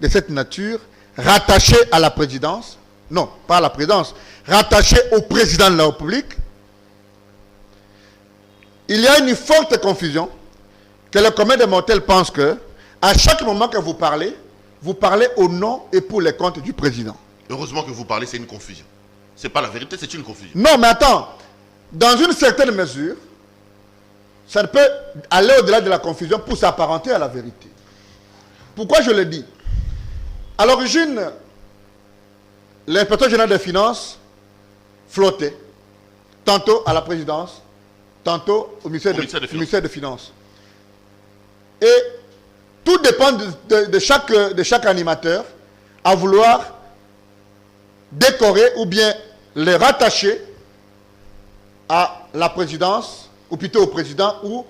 de cette nature, rattaché à la présidence, non, pas à la présidence, rattaché au président de la République, il y a une forte confusion que le commun des mortels pense que, à chaque moment que vous parlez au nom et pour les comptes du président. Heureusement que vous parlez, c'est une confusion. Ce n'est pas la vérité, c'est une confusion. Non, mais attends. Dans une certaine mesure, ça ne peut aller au-delà de la confusion pour s'apparenter à la vérité. Pourquoi je le dis? À l'origine, l'inspecteur général des finances flottait, tantôt à la présidence, tantôt au ministère des Finances. Et tout dépend de chaque animateur à vouloir décorer ou bien les rattacher à la présidence, ou plutôt au président, ou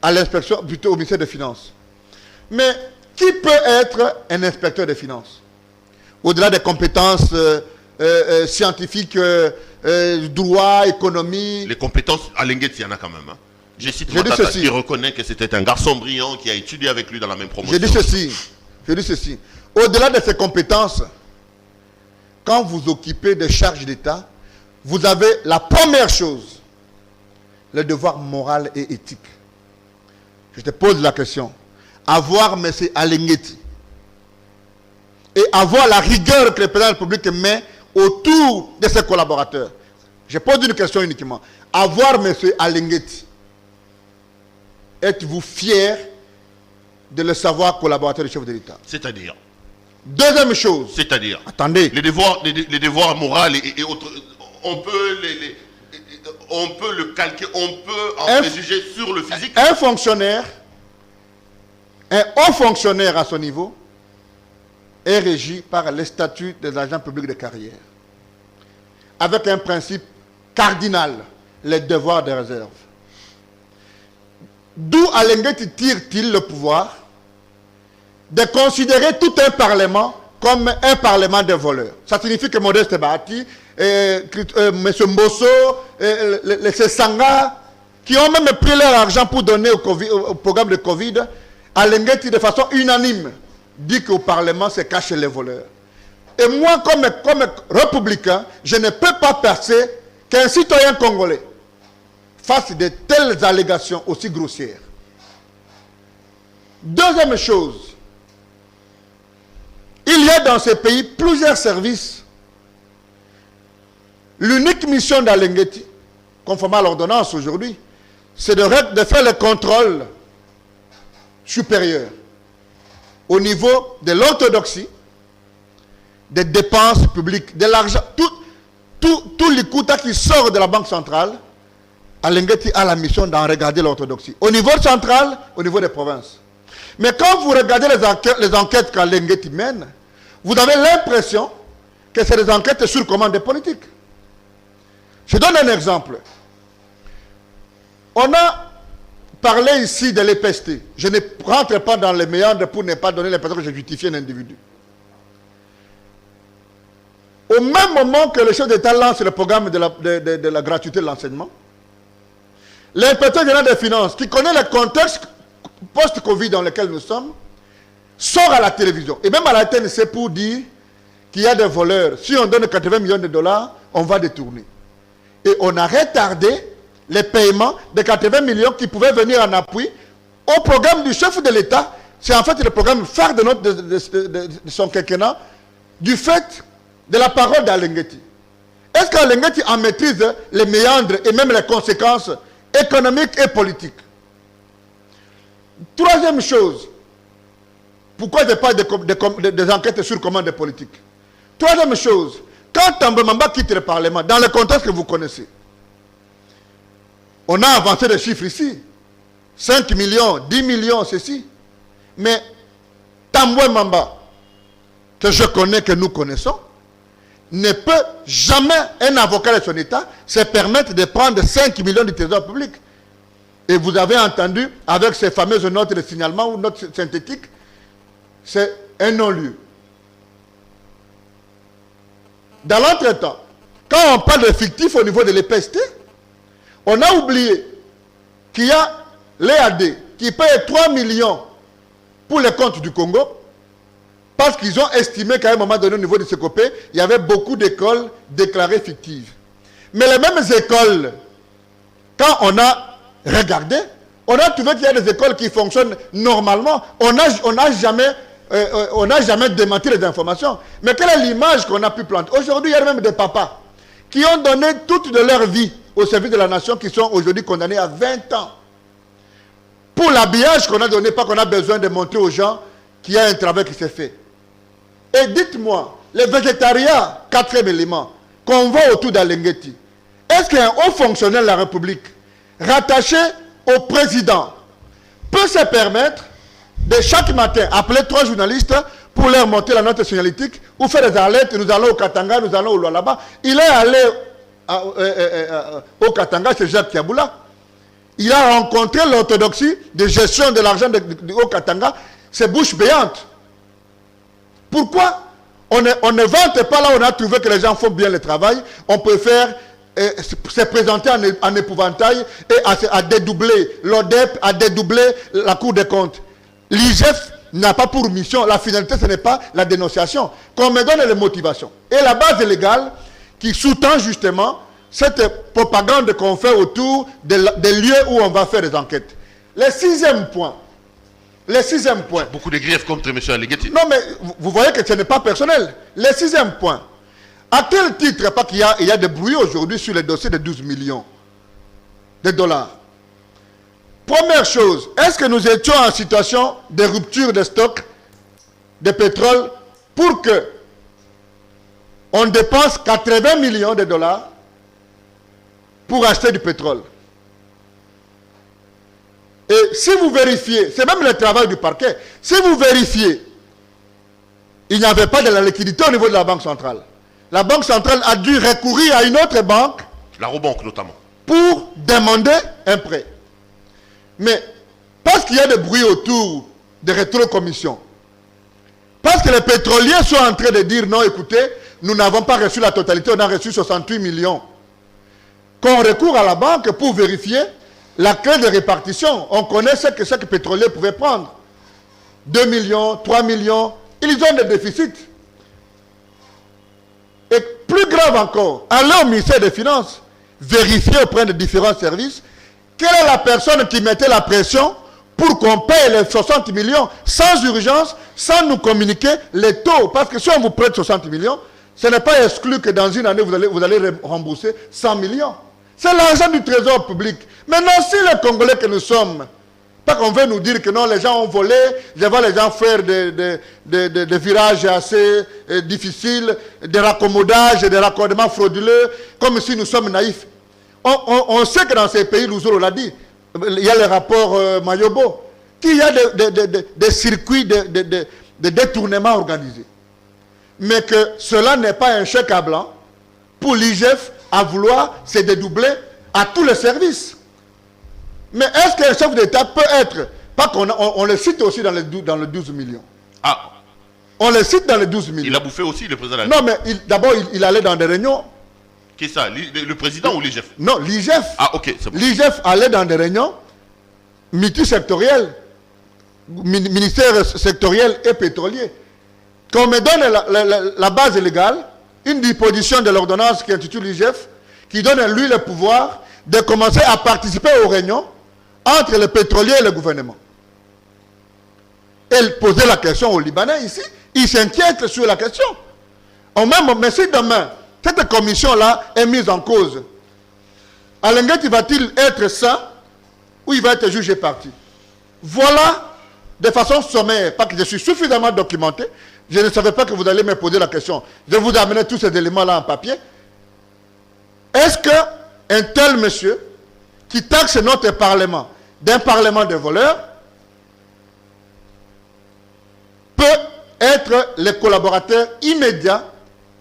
à l'inspection, plutôt au ministère des Finances. Mais qui peut être un inspecteur des finances? Au-delà des compétences scientifiques, droit, économie. Les compétences, à Lenguet, il y en a quand même. Hein. Je cite Matata qui reconnaît que c'était un garçon brillant qui a étudié avec lui dans la même promotion. Je dis ceci. Au-delà de ces compétences, quand vous occupez des charges d'État, vous avez la première chose, le devoir moral et éthique. Je te pose la question. Avoir M. Alengueti et avoir la rigueur que le président de la République met autour de ses collaborateurs. Je pose une question uniquement. Avoir M. Alengueti, êtes-vous fier de le savoir collaborateur du chef de l'État? C'est-à-dire? Deuxième chose. C'est-à-dire? Attendez. Les devoirs moraux et autres, on peut le calquer, on peut en préjuger sur le physique. Un fonctionnaire, un haut fonctionnaire à son niveau, est régi par les statuts des agents publics de carrière. Avec un principe cardinal, les devoirs de réserve. D'où Alengueti tire-t-il le pouvoir de considérer tout un parlement comme un parlement de voleurs? Ça signifie que Modeste Bahati, M. Mbosso, les Sanga, qui ont même pris leur argent pour donner au programme de Covid, Alengueti de façon unanime dit qu'au Parlement se cachent les voleurs. Et moi, comme républicain, je ne peux pas penser qu'un citoyen congolais fasse de telles allégations aussi grossières. Deuxième chose, il y a dans ce pays plusieurs services. L'unique mission d'Alengueti, conformément à l'ordonnance aujourd'hui, c'est de faire le contrôle supérieur au niveau de l'orthodoxie, des dépenses publiques, de l'argent, tout l'ikuta qui sort de la banque centrale. Alengueti a la mission d'en regarder l'orthodoxie. Au niveau central, au niveau des provinces. Mais quand vous regardez les enquêtes qu'Alengueti mène, vous avez l'impression que c'est des enquêtes sur commande des politiques. Je donne un exemple. On a parlé ici de l'EPST. Je ne rentre pas dans les méandres pour ne pas donner l'impression que j'ai justifié un individu. Au même moment que le chef d'État lance le programme de la gratuité de l'enseignement, l'inspecteur général des finances, qui connaît le contexte post-Covid dans lequel nous sommes, sort à la télévision, et même à la TNC pour dire qu'il y a des voleurs. Si on donne 80 millions de dollars, on va détourner. Et on a retardé les paiements de 80 millions qui pouvaient venir en appui au programme du chef de l'État. C'est en fait le programme phare de son quinquennat, du fait de la parole d'Alengueti. Est-ce qu'Alengueti en maîtrise les méandres et même les conséquences économiques et politiques? Troisième chose, pourquoi je parle des enquêtes sur commande des politiques? Troisième chose, quand Tambo Mamba quitte le Parlement, dans le contexte que vous connaissez, on a avancé des chiffres ici. 5 millions, 10 millions, ceci. Mais Tambo Mamba, que je connais, que nous connaissons, ne peut jamais, un avocat de son État, se permettre de prendre 5 millions du trésor public. Et vous avez entendu, avec ces fameuses notes de signalement ou notes synthétiques, c'est un non-lieu. Dans l'entretemps, quand on parle de fictif au niveau de l'EPST, on a oublié qu'il y a l'EAD qui paye 3 millions pour les comptes du Congo, parce qu'ils ont estimé qu'à un moment donné, au niveau du CECOPE, il y avait beaucoup d'écoles déclarées fictives. Mais les mêmes écoles, quand on a regardé, on a trouvé qu'il y a des écoles qui fonctionnent normalement. On n'a jamais démenti les informations. Mais quelle est l'image qu'on a pu planter? Aujourd'hui, il y a même des papas qui ont donné toute de leur vie au service de la nation, qui sont aujourd'hui condamnés à 20 ans. Pour l'habillage qu'on a donné, pas qu'on a besoin de montrer aux gens qu'il y a un travail qui s'est fait. Et dites-moi, le végétariat, quatrième élément, qu'on voit autour d'Alengueti, est-ce qu'un haut fonctionnaire de la République, rattaché au président, peut se permettre de chaque matin appeler 3 journalistes pour leur monter la note signalétique ou faire des alertes, nous allons au Katanga, nous allons au Lualaba. Il est allé au Katanga, c'est Jacques Kiaboula. Il a rencontré l'orthodoxie de gestion de l'argent au Katanga, c'est bouche béante. Pourquoi on ne vante pas là où on a trouvé que les gens font bien le travail, on préfère se présenter en épouvantail et à dédoubler l'ODEP, à dédoubler la Cour des comptes. L'IGF n'a pas pour mission, la finalité ce n'est pas la dénonciation, qu'on me donne les motivations. Et la base légale qui sous-tend justement cette propagande qu'on fait autour des lieux où on va faire des enquêtes. Le sixième point. Beaucoup de griefs contre M. Alengueti. Non mais vous voyez que ce n'est pas personnel. Le sixième point. À quel titre, pas qu'il y a des bruits aujourd'hui sur le dossier de 12 millions de dollars. Première chose, est-ce que nous étions en situation de rupture de stock de pétrole pour que on dépense 80 millions de dollars pour acheter du pétrole? Et si vous vérifiez, c'est même le travail du parquet, si vous vérifiez, il n'y avait pas de la liquidité au niveau de la Banque centrale. La Banque centrale a dû recourir à une autre banque, la Robanque notamment, pour demander un prêt. Mais parce qu'il y a des bruits autour des rétrocommissions, parce que les pétroliers sont en train de dire non, écoutez, nous n'avons pas reçu la totalité, on a reçu 68 millions. Qu'on recourt à la banque pour vérifier la clé de répartition. On connaît ce que chaque pétrolier pouvait prendre. 2 millions, 3 millions, ils ont des déficits. Et plus grave encore, allez au ministère des Finances, vérifier auprès de différents services quelle est la personne qui mettait la pression pour qu'on paye les 60 millions sans urgence, sans nous communiquer les taux. Parce que si on vous prête 60 millions, ce n'est pas exclu que dans une année, vous allez rembourser 100 millions. C'est l'argent du trésor public. Maintenant, si les Congolais que nous sommes, pas qu'on veut nous dire que non, les gens ont volé, je vois les gens faire des virages assez difficiles, des raccommodages, des raccordements frauduleux, comme si nous sommes naïfs. On sait que dans ces pays, Louzoro l'a dit, il y a le rapport Mayobo, qu'il y a des circuits de détournement organisés. Mais que cela n'est pas un chèque à blanc pour l'IGF à vouloir se dédoubler à tous les services. Mais est-ce qu'un chef d'État peut être, pas qu'on on le cite aussi dans le 12 millions. Ah. On le cite dans les 12 millions. Il a bouffé aussi le président. Non, mais d'abord, il allait dans des réunions. Qui est ça, le président ou l'IGF? Non, l'IGF. Ah, ok, c'est bon. L'IGF allait dans des réunions multisectorielles, ministères sectoriels et pétroliers. Qu'on me donne la base légale, une disposition de l'ordonnance qui intitule l'IGF, qui donne à lui le pouvoir de commencer à participer aux réunions entre les pétroliers et le gouvernement. Elle posait la question aux Libanais ici, ils s'inquiètent sur la question. Mais si demain, cette commission-là est mise en cause, Alengueti va-t-il être ça ou il va être jugé parti? Voilà, de façon sommaire, pas que je suis suffisamment documenté, je ne savais pas que vous allez me poser la question. Je vous ai amené tous ces éléments-là en papier. Est-ce qu'un tel monsieur, qui taxe notre parlement d'un parlement de voleurs, peut être le collaborateur immédiat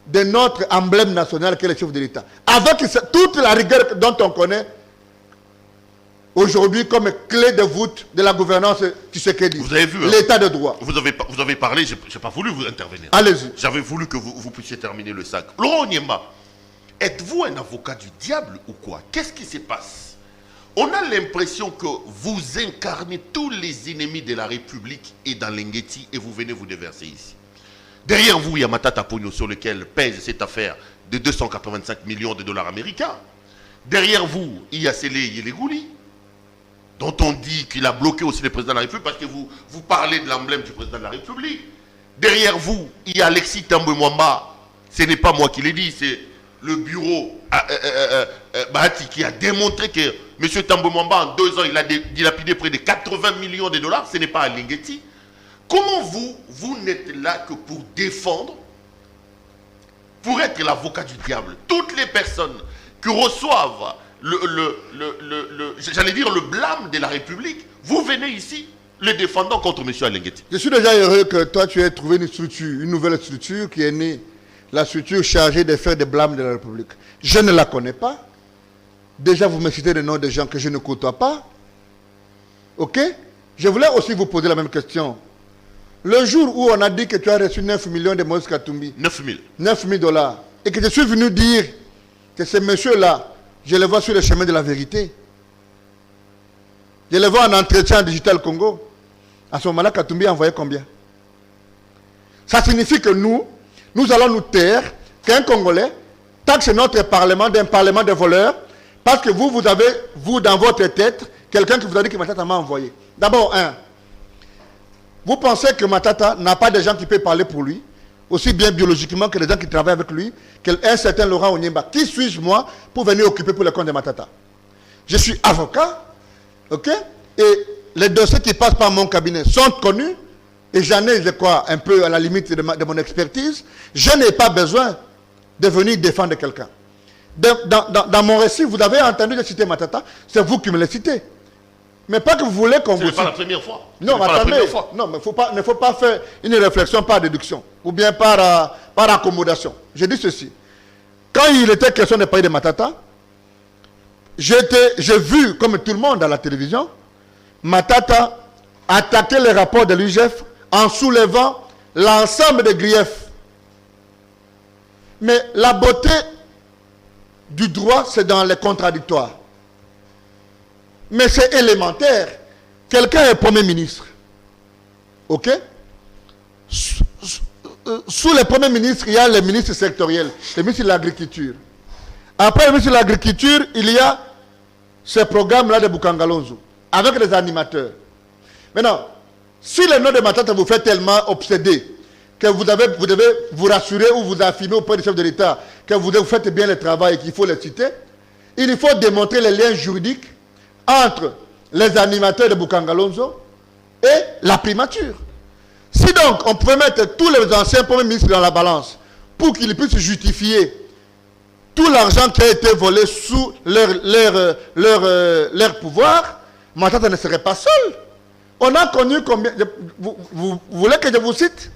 de notre emblème national qui est le chef de l'État, avec toute la rigueur dont on connaît aujourd'hui comme clé de voûte de la gouvernance Tshisekedi. Vous avez vu, l'état de droit. Vous avez parlé, je n'ai pas voulu vous intervenir. Allez-y. J'avais voulu que vous puissiez terminer le sac. Laurent Onyema, êtes-vous un avocat du diable ou quoi? Qu'est-ce qui se passe? On a l'impression que vous incarnez tous les ennemis de la République et dans l'Alengueti et vous venez vous déverser ici. Derrière vous, il y a Matata Ponyo sur lequel pèse cette affaire de 285 millions de dollars américains. Derrière vous, il y a Sélé Yelegouli, dont on dit qu'il a bloqué aussi le président de la République parce que vous parlez de l'emblème du président de la République. Derrière vous, il y a Alexis Tambwe Mwamba. Ce n'est pas moi qui l'ai dit, c'est le bureau Bahati qui a démontré que M. Tambo Mwamba, en 2 ans, il a dilapidé près de 80 millions de dollars, ce n'est pas Alingeti. Comment vous n'êtes là que pour défendre, pour être l'avocat du diable, toutes les personnes qui reçoivent j'allais dire le blâme de la République, vous venez ici le défendant contre M. Alingeti. Je suis déjà heureux que toi tu aies trouvé une structure, une nouvelle structure qui est née, la structure chargée de faire des blâmes de la République. Je ne la connais pas. Déjà vous me citez des noms de gens que je ne côtoie pas. Ok? Je voulais aussi vous poser la même question. Le jour où on a dit que tu as reçu 9 millions de Moïse Katumbi, 9 000. 9 000 dollars, et que je suis venu dire que ces messieurs-là, je les vois sur le chemin de la vérité. Je les vois en entretien Digital Congo. À ce moment-là, Katumbi a envoyé combien? Ça signifie que nous allons nous taire qu'un Congolais taxe notre parlement d'un parlement de voleurs parce que vous avez, dans votre tête, quelqu'un qui vous a dit que Matata m'a envoyé. D'abord, vous pensez que Matata n'a pas de gens qui peuvent parler pour lui, aussi bien biologiquement que les gens qui travaillent avec lui, qu'un certain Laurent Onyemba. Qui suis-je, moi, pour venir occuper pour le compte de Matata? Je suis avocat, ok? Et les dossiers qui passent par mon cabinet sont connus, et j'en ai, je crois, un peu à la limite de mon expertise. Je n'ai pas besoin de venir défendre quelqu'un. Dans mon récit, vous avez entendu de citer Matata, c'est vous qui me l'avez cité. Mais pas que vous voulez qu'on vous cite. Ce n'est pas la première fois. Non, attendez. Non, mais il ne faut pas faire une réflexion par déduction ou bien par accommodation. Je dis ceci. Quand il était question de parler de Matata, j'ai vu, comme tout le monde à la télévision, Matata attaquer les rapports de l'UGF en soulevant l'ensemble des griefs. Mais la beauté du droit, c'est dans les contradictoires. Mais c'est élémentaire. Quelqu'un est Premier ministre. Ok? Sous les premiers ministres, il y a les ministres sectoriels, les ministres de l'Agriculture. Après le ministre de l'Agriculture, il y a ce programme-là de Bukangalonzo, avec les animateurs. Maintenant, si le nom de Matata vous fait tellement obséder que vous devez vous rassurer ou vous affirmer auprès du chef de l'État que vous faites bien le travail et qu'il faut le citer, il faut démontrer les liens juridiques entre les animateurs de Bukangalonzo et la primature. Si donc on pouvait mettre tous les anciens premiers ministres dans la balance pour qu'ils puissent justifier tout l'argent qui a été volé sous leur pouvoir, Matata ne serait pas seul. On a connu combien... Vous voulez que je vous cite?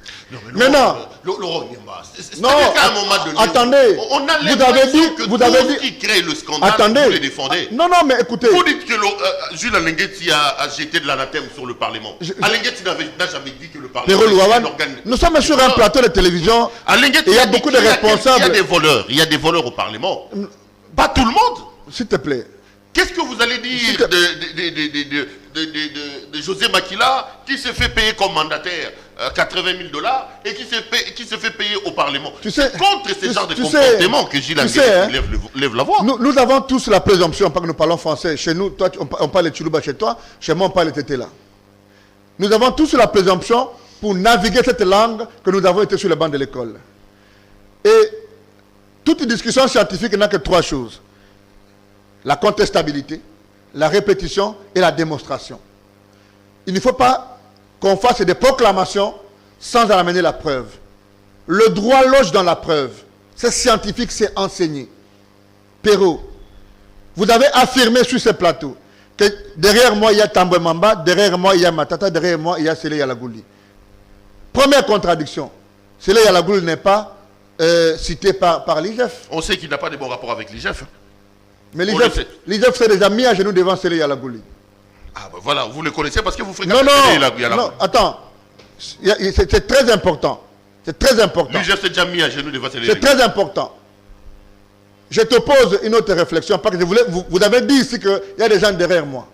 Non, Laurent Onyemba, c'est-à-dire qu'à un moment donné, attendez, on a l'impression que vous avez dit, qui crée le scandale, attendez, vous les défendez. Non, mais écoutez. Vous dites que Jules Alingeti a jeté de l'anathème sur le Parlement. Alingeti n'a jamais dit que le Parlement est un organe... Nous sommes sur un plateau de télévision. Il y a beaucoup de responsables. Il y a des voleurs au Parlement. Pas tout le monde. S'il te plaît. Qu'est-ce que vous allez dire de José Makila qui se fait payer comme mandataire 80 000 dollars et qui se fait payer au Parlement? C'est contre ce genre de comportement que Gilles Alingeti lève la voix. Nous avons tous la présomption, pas que nous parlons français. Chez nous, toi, on parle de Chiluba chez toi, chez moi, on parle de Tété là. Nous avons tous la présomption pour naviguer cette langue que nous avons été sur les bancs de l'école. Et toute discussion scientifique n'a que 3 choses. La contestabilité, la répétition et la démonstration. Il ne faut pas qu'on fasse des proclamations sans en amener la preuve. Le droit loge dans la preuve. C'est scientifique, c'est enseigné. Perrault, vous avez affirmé sur ce plateau que derrière moi il y a Tambo Mwamba, derrière moi il y a Matata, derrière moi il y a Sélé Yalagouli. Première contradiction. Sélé Yalagouli n'est pas cité par l'IGF. On sait qu'il n'a pas de bon rapport avec l'IGF. Mais l'IGF s'est déjà mis à genoux devant Sélé Yalagouli. Ah ben voilà, vous le connaissez parce que vous fréquentez Sélé Yalagouli. Non, attends. C'est très important. C'est très important. L'IGF s'est déjà mis à genoux devant Sélé Yalagouli. C'est très important. Je te pose une autre réflexion. Parce que vous avez dit ici qu'il y a des gens derrière moi.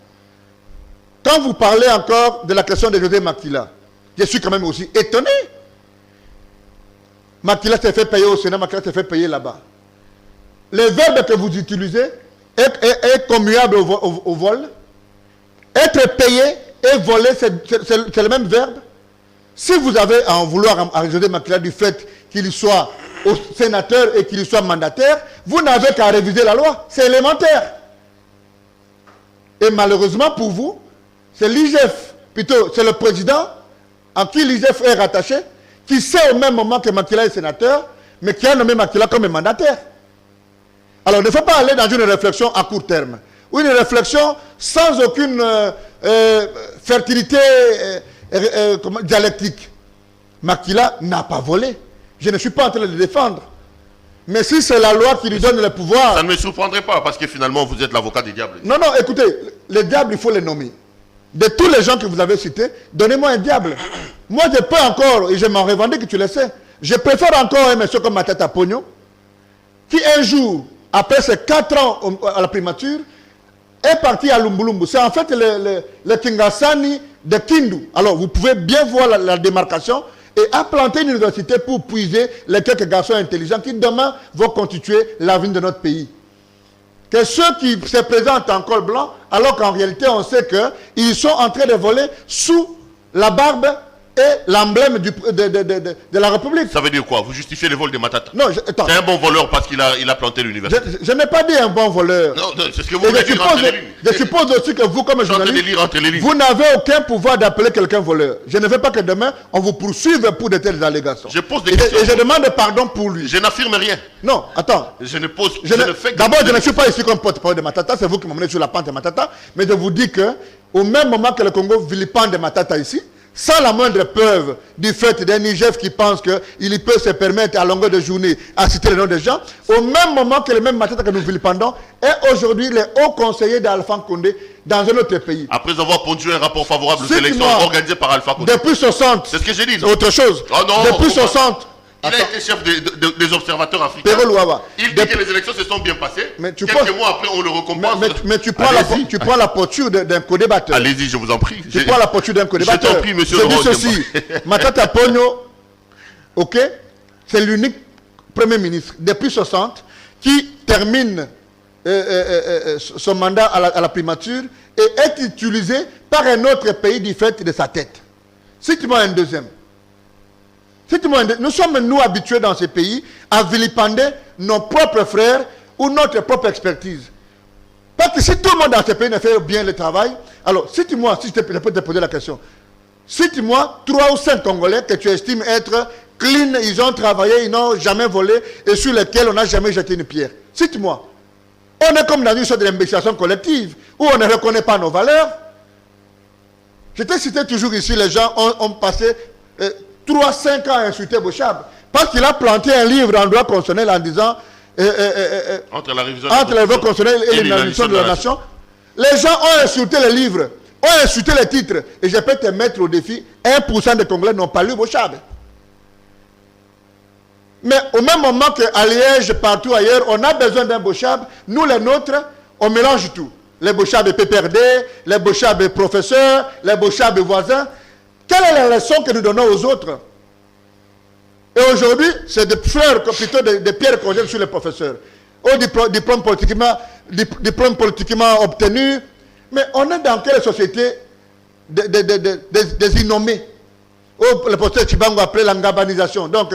Quand vous parlez encore de la question de José Makila, je suis quand même aussi étonné. Makila s'est fait payer au Sénat, Makila s'est fait payer là-bas. Le verbe que vous utilisez est commuable au vol. Être payé et voler, c'est le même verbe. Si vous avez à en vouloir à José Makila du fait qu'il soit au sénateur et qu'il soit mandataire, vous n'avez qu'à réviser la loi. C'est élémentaire. Et malheureusement pour vous, c'est l'IGF, plutôt c'est le président à qui l'IGF est rattaché, qui sait au même moment que Makila est sénateur, mais qui a nommé Makila comme mandataire. Alors, il ne faut pas aller dans une réflexion à court terme, ou une réflexion sans aucune fertilité dialectique. Makila n'a pas volé. Je ne suis pas en train de le défendre. Mais si c'est la loi qui lui donne le pouvoir... Ça ne me surprendrait pas, parce que finalement, vous êtes l'avocat des diables. Non, non, écoutez, les diables, il faut les nommer. De tous les gens que vous avez cités, donnez-moi un diable. Moi, je peux encore, et je m'en revendique que tu le sais, je préfère encore un monsieur comme Matata Pogno, qui un jour, après ses 4 ans à la primature, est parti à Lumbulumbu. C'est en fait le Kingasani de Kindu. Alors, vous pouvez bien voir la démarcation et a planté une université pour puiser les quelques garçons intelligents qui demain vont constituer l'avenir de notre pays. Que ceux qui se présentent en col blanc, alors qu'en réalité on sait qu'ils sont en train de voler sous la barbe et l'emblème de la République. Ça veut dire quoi? Vous justifiez le vol de Matata? Non, c'est un bon voleur parce qu'il a planté l'université. Je n'ai pas dit un bon voleur. Non, c'est ce que vous voulez dire entre les lignes. Je suppose aussi que vous, comme journaliste, vous n'avez aucun pouvoir d'appeler quelqu'un voleur. Je ne veux pas que demain, on vous poursuive pour de telles allégations. Je pose des questions. Et je demande pardon pour lui. Je n'affirme rien. Non, attends. Je ne pose... D'abord, je ne suis pas ici comme porte-parole de Matata. C'est vous qui m'emmenez sur la pente de Matata. Mais je vous dis que au même moment que le Congo vilipende de Matata ici, sans la moindre preuve du fait d'un IGF qui pense qu'il peut se permettre à longueur de journée à citer le nom des gens, au même moment que le même Matata que nous vilipendons est aujourd'hui le haut conseiller d'Alpha Condé dans un autre pays. Après avoir pondu un rapport favorable aux élections organisées par Alpha Condé. Depuis 60. C'est ce que j'ai dit. C'est autre chose. Oh non, depuis 60. Il a été chef des observateurs africains. Il dit que les élections se sont bien passées. Quelques mois après, on le récompense. Mais tu prends la posture d'un co-débatteur. Allez-y, je vous en prie. Tu prends la posture d'un co-débatteur. Je t'en prie, monsieur. Je dis ceci. Matata Pogno, ok, c'est l'unique Premier ministre depuis 60 qui termine son mandat à la primature et est utilisé par un autre pays du fait de sa tête. Cite-moi un deuxième. Nous sommes, nous, habitués dans ces pays à vilipender nos propres frères ou notre propre expertise. Parce que si tout le monde dans ces pays ne fait bien le travail, alors cite-moi, si je peux te poser la question, cite-moi 3 ou 5 Congolais que tu estimes être clean, ils ont travaillé, ils n'ont jamais volé et sur lesquels on n'a jamais jeté une pierre. Cite-moi. On est comme dans une sorte d'imbécilisation collective où on ne reconnaît pas nos valeurs. Je t'ai cité toujours ici, les gens ont passé... 3-5 ans à insulter Bochab. Parce qu'il a planté un livre en droit constitutionnel en disant entre la révision constitutionnelle et l'élimination de la nation. Les gens ont insulté le livre, ont insulté les titres. Et je peux te mettre au défi, 1% des Congolais n'ont pas lu Bochab. Mais au même moment qu'à Liège, partout ailleurs, on a besoin d'un Bochab. Nous, les nôtres, on mélange tout. Les Bochab et PPRD, les Bochab et professeurs, les Bochab et voisins. Quelle est la leçon que nous donnons aux autres? Et aujourd'hui, c'est des fleurs, plutôt des pierres qu'on jette sur les professeurs. Au diplôme politiquement obtenu. Mais on est dans quelle société des innommés? Le professeur Chibango appelait la ngabanisation. Donc,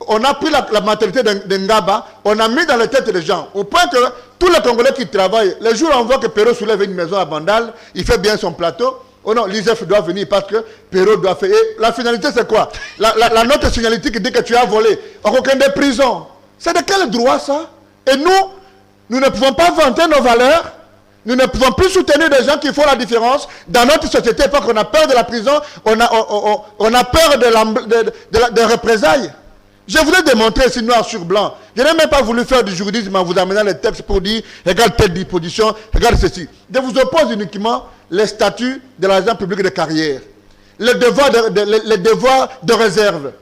on a pris la mentalité de Ngaba, on a mis dans la tête des gens. Au point que tous les Congolais qui travaillent, les jours où on voit que Perrault soulève une maison à Bandal, il fait bien son plateau. Oh non, l'ISF doit venir parce que Perrault doit faire. Et la finalité, c'est quoi? La note signalétique dit que tu as volé. Aucun des prisons. C'est de quel droit ça? Et nous ne pouvons pas vanter nos valeurs. Nous ne pouvons plus soutenir des gens qui font la différence dans notre société parce qu'on a peur de la prison, on a peur de représailles. Je voulais démontrer ici noir sur blanc. Je n'ai même pas voulu faire du juridisme en vous amenant les textes pour dire regarde telle disposition, regarde ceci. Je vous oppose uniquement les statuts de l'agent public de carrière, les devoirs de réserve.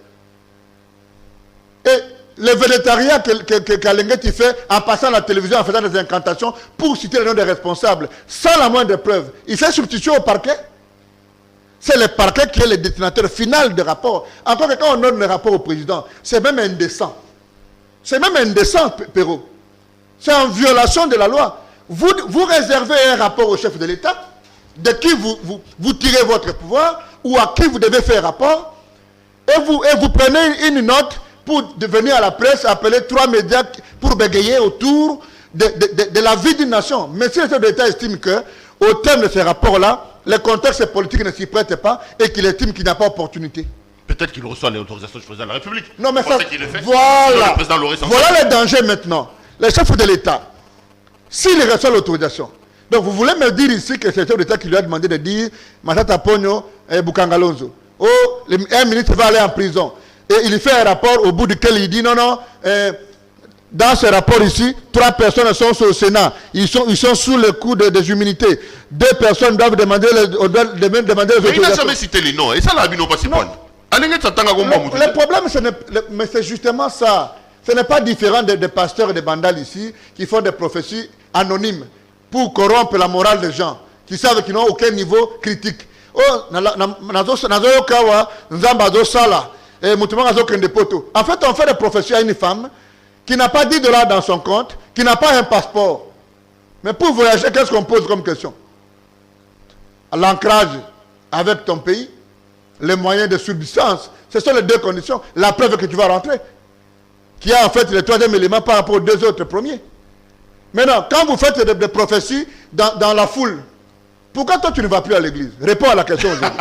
Et le végétariat que Kalengueti fait en passant à la télévision, en faisant des incantations pour citer le nom des responsables, sans la moindre preuve. Il fait substitution au parquet. C'est le parquet qui est le détinateur final de rapport. Encore que quand on donne le rapport au président, c'est même indécent. C'est même indécent, Perrault. C'est en violation de la loi. Vous réservez un rapport au chef de l'État, de qui vous tirez votre pouvoir, ou à qui vous devez faire rapport, et vous prenez une note pour venir à la presse, appeler 3 médias pour bégayer autour de la vie d'une nation. Mais si le chef d'État estime que, au terme de ce rapport-là, le contexte politique ne s'y prête pas et qu'il estime qu'il n'y a pas opportunité. Peut-être qu'il reçoit l'autorisation du président de la République. Non, mais ça, voilà. Voilà le danger maintenant. Le chef de l'État, s'il reçoit l'autorisation, donc vous voulez me dire ici que c'est le chef d'État qui lui a demandé de dire Matata Pogno et Boukangalonzo. Oh, un ministre va aller en prison. Et il fait un rapport au bout duquel il dit non, dans ce rapport ici, 3 personnes sont au Sénat. Ils sont sous le coup des immunités. 2 personnes doivent demander les autorisations. Mais il n'a jamais cité les noms. Et ça, là, non pas si point. Le problème, c'est justement ça. Ce n'est pas différent des pasteurs et des bandals ici qui font des prophéties anonymes pour corrompre la morale des gens, qui savent qu'ils n'ont aucun niveau critique. Oh, en fait, on fait des prophéties à une femme qui n'a pas $10 dans son compte, qui n'a pas un passeport. Mais pour voyager, qu'est-ce qu'on pose comme question? L'ancrage avec ton pays, les moyens de subsistance, ce sont les 2 conditions. La preuve que tu vas rentrer, qui a en fait le 3e élément par rapport aux 2 autres premiers. Maintenant, quand vous faites des prophéties dans la foule, pourquoi toi tu ne vas plus à l'église? Réponds à la question aujourd'hui.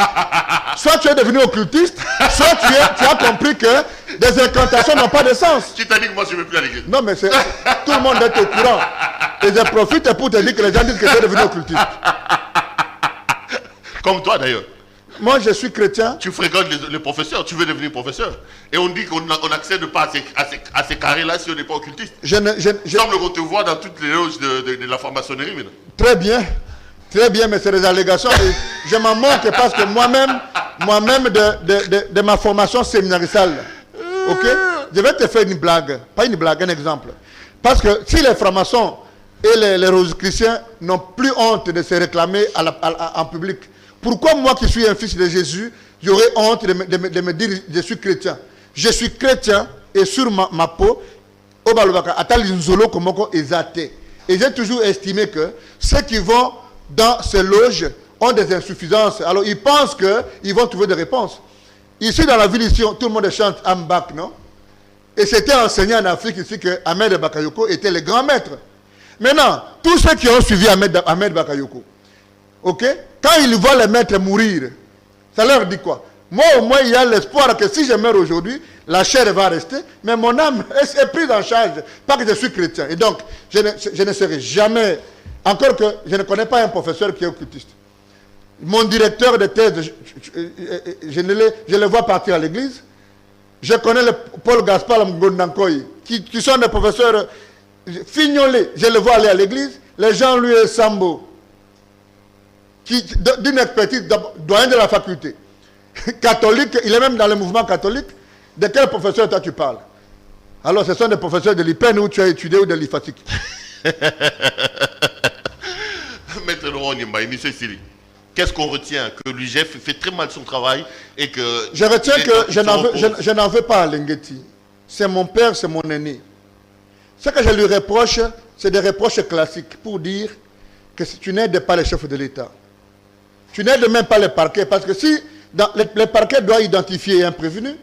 Soit tu es devenu occultiste, soit tu as compris que des incantations n'ont pas de sens. Qui t'a dit que moi je ne vais plus à l'église? Non, mais tout le monde est au courant. Et je profite pour te dire que les gens disent que tu es devenu occultiste. Comme toi d'ailleurs. Moi je suis chrétien. Tu fréquentes les professeurs, tu veux devenir professeur. Et on dit qu'on n'accède pas à ces carrés-là si on n'est pas occultiste. Je semble qu'on te voit dans toutes les loges de la franc-maçonnerie maintenant. Très bien. Très bien, mais c'est des allégations. Et je m'en manque parce que moi-même de ma formation séminarissale, ok, je vais te faire une blague, pas une blague, un exemple. Parce que si les francs-maçons et les rosicruciens n'ont plus honte de se réclamer en public, pourquoi moi qui suis un fils de Jésus, j'aurais honte de me dire je suis chrétien? Je suis chrétien et sur ma peau, et j'ai toujours estimé que ceux qui vont dans ces loges ont des insuffisances. Alors ils pensent qu'ils vont trouver des réponses. Ici dans la ville, ici, tout le monde chante Ambak, non? Et c'était enseigné en Afrique ici que Ahmed Bakayoko était le grand maître. Maintenant, tous ceux qui ont suivi Ahmed Bakayoko, ok, quand ils voient les maîtres mourir, ça leur dit quoi? Moi au moins il y a l'espoir que si je meurs aujourd'hui, la chair va rester, mais mon âme est prise en charge, pas que je suis chrétien. Et donc, je ne serai jamais, encore que je ne connais pas un professeur qui est occultiste. Mon directeur de thèse, je le vois partir à l'église. Je connais le Paul Gaspard Mgondankoy, qui sont des professeurs fignolés. Je le vois aller à l'église. Les Jean-Louis Sambo, d'une expertise doyen de la faculté. Catholique, il est même dans le mouvement catholique. De quel professeur toi tu parles? Alors ce sont des professeurs de l'IPEN où tu as étudié ou de l'IFATIC. Maître Laurent Nimba, monsieur Siri, qu'est-ce qu'on retient? Que l'UGF fait très mal son travail et que... Je retiens que je n'en veux pas à Lengueti. C'est mon père, c'est mon aîné. Ce que je lui reproche, c'est des reproches classiques pour dire que tu n'aides pas les chefs de l'État. Tu n'aides même pas les parquets, parce que si les parquets doivent identifier un prévenu,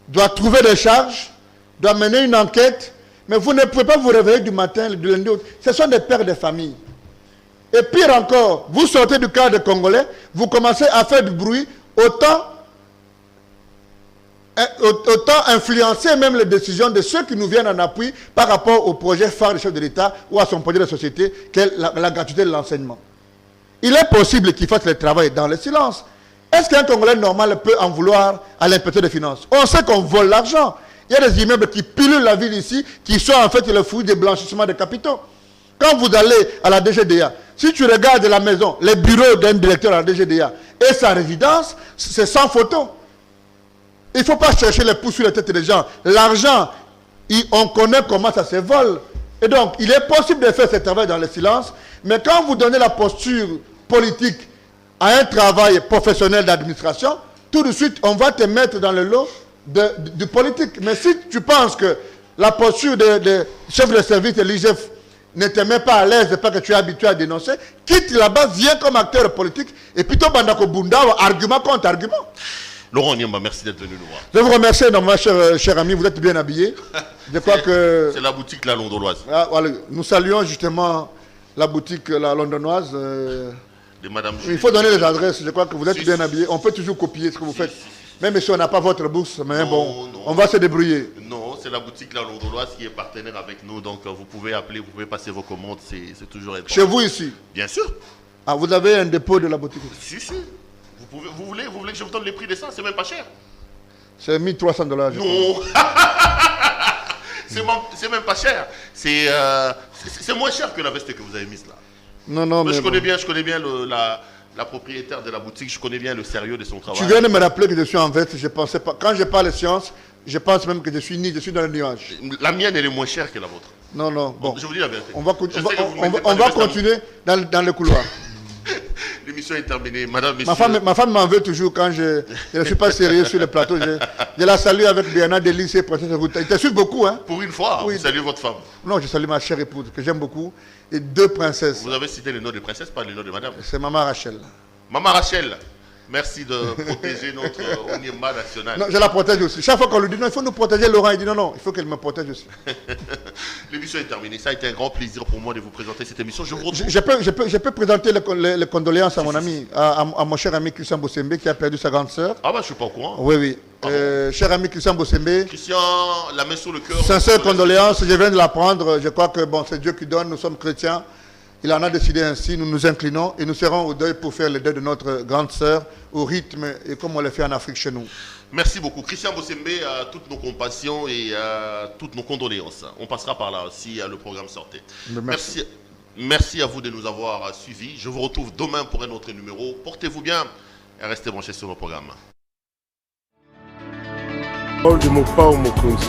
doivent trouver des charges, doivent mener une enquête, mais vous ne pouvez pas vous réveiller du matin, du lundi. Ce sont des pères de famille. Et pire encore, vous sortez du cadre congolais, vous commencez à faire du bruit, autant influencer même les décisions de ceux qui nous viennent en appui par rapport au projet phare du chef de l'État ou à son projet de société, qu'est la gratuité de l'enseignement. Il est possible qu'il fasse le travail dans le silence. Est-ce qu'un Congolais normal peut en vouloir à l'inspecteur des finances? On sait qu'on vole l'argent. Il y a des immeubles qui pilulent la ville ici, qui sont en fait le fruit des blanchissements de capitaux. Quand vous allez à la DGDA, si tu regardes la maison, les bureaux d'un directeur à la DGDA et sa résidence, c'est sans photo. Il ne faut pas chercher les pouces sur la tête des gens. L'argent, on connaît comment ça se vole. Et donc, il est possible de faire ce travail dans le silence, mais quand vous donnez la posture politique à un travail professionnel d'administration, tout de suite, on va te mettre dans le lot du politique. Mais si tu penses que la posture de chef de service de l'IGF ne te met pas à l'aise parce que tu es habitué à dénoncer, quitte là-bas, viens comme acteur politique, et plutôt Bandako Bunda, argument contre argument. Laurent Niamba, merci d'être venu nous voir. Je vous remercie énormément, cher ami, vous êtes bien habillé. Je crois que... C'est la boutique La Londoloise. Ah, voilà. Nous saluons justement la boutique La Londonnoise. De Madame Il faut donner les adresses, je crois que vous êtes bien habillé. On peut toujours copier ce que vous faites. Même si on n'a pas votre bourse, mais bon, on va se débrouiller. Non, c'est la boutique La Londoloise qui est partenaire avec nous, donc vous pouvez appeler, vous pouvez passer vos commandes, c'est toujours important. Chez vous ici? Bien sûr. Ah, vous avez un dépôt de la boutique? Si. Vous voulez que je vous donne les prix de ça? C'est même pas cher. C'est 1300 $. Non. C'est même pas cher. C'est moins cher que la veste que vous avez mise là. Non, mais je connais bien la propriétaire de la boutique, je connais bien le sérieux de son travail. Tu viens de me rappeler que je suis en veste, je pensais pas. Quand je parle de science, je pense même que je suis dans le nuage. La mienne, elle est moins chère que la vôtre. Non, bon. Je vous dis la vérité. On va continuer dans le couloir. L'émission est terminée. Madame, messieurs. Ma femme m'en veut toujours quand je ne suis pas sérieux sur le plateau. Je la salue avec Biana Delis et Princesse Ruta. Il te suit beaucoup, hein? Pour une fois, oui. Vous saluez votre femme. Non, je salue ma chère épouse, que j'aime beaucoup, et 2 princesses. Vous avez cité le nom de princesse, pas le nom de madame. C'est Maman Rachel. Maman Rachel, merci de protéger notre Onyema national. Non, je la protège aussi. Chaque fois qu'on lui dit non, il faut nous protéger, Laurent, il dit non, il faut qu'elle me protège aussi. L'émission est terminée. Ça a été un grand plaisir pour moi de vous présenter cette émission. Je vous retrouve. Je peux présenter les condoléances à mon ami, à mon cher ami Christian Bossembe qui a perdu sa grande sœur. Ah bah je suis pas au courant. Oui. Cher ami Christian Bossembe. Christian, la main sur le cœur. Sincères condoléances, je viens de l'apprendre. Je crois que bon, c'est Dieu qui donne, nous sommes chrétiens. Il en a décidé ainsi, nous nous inclinons et nous serons au deuil pour faire le deuil de notre grande sœur au rythme et comme on le fait en Afrique chez nous. Merci beaucoup. Christian Bossembe, toutes nos compassions et toutes nos condoléances. On passera par là si le programme sortait. Merci à vous de nous avoir suivis. Je vous retrouve demain pour un autre numéro. Portez-vous bien et restez branchés sur nos programmes. Paul de Mopao Mokonzi.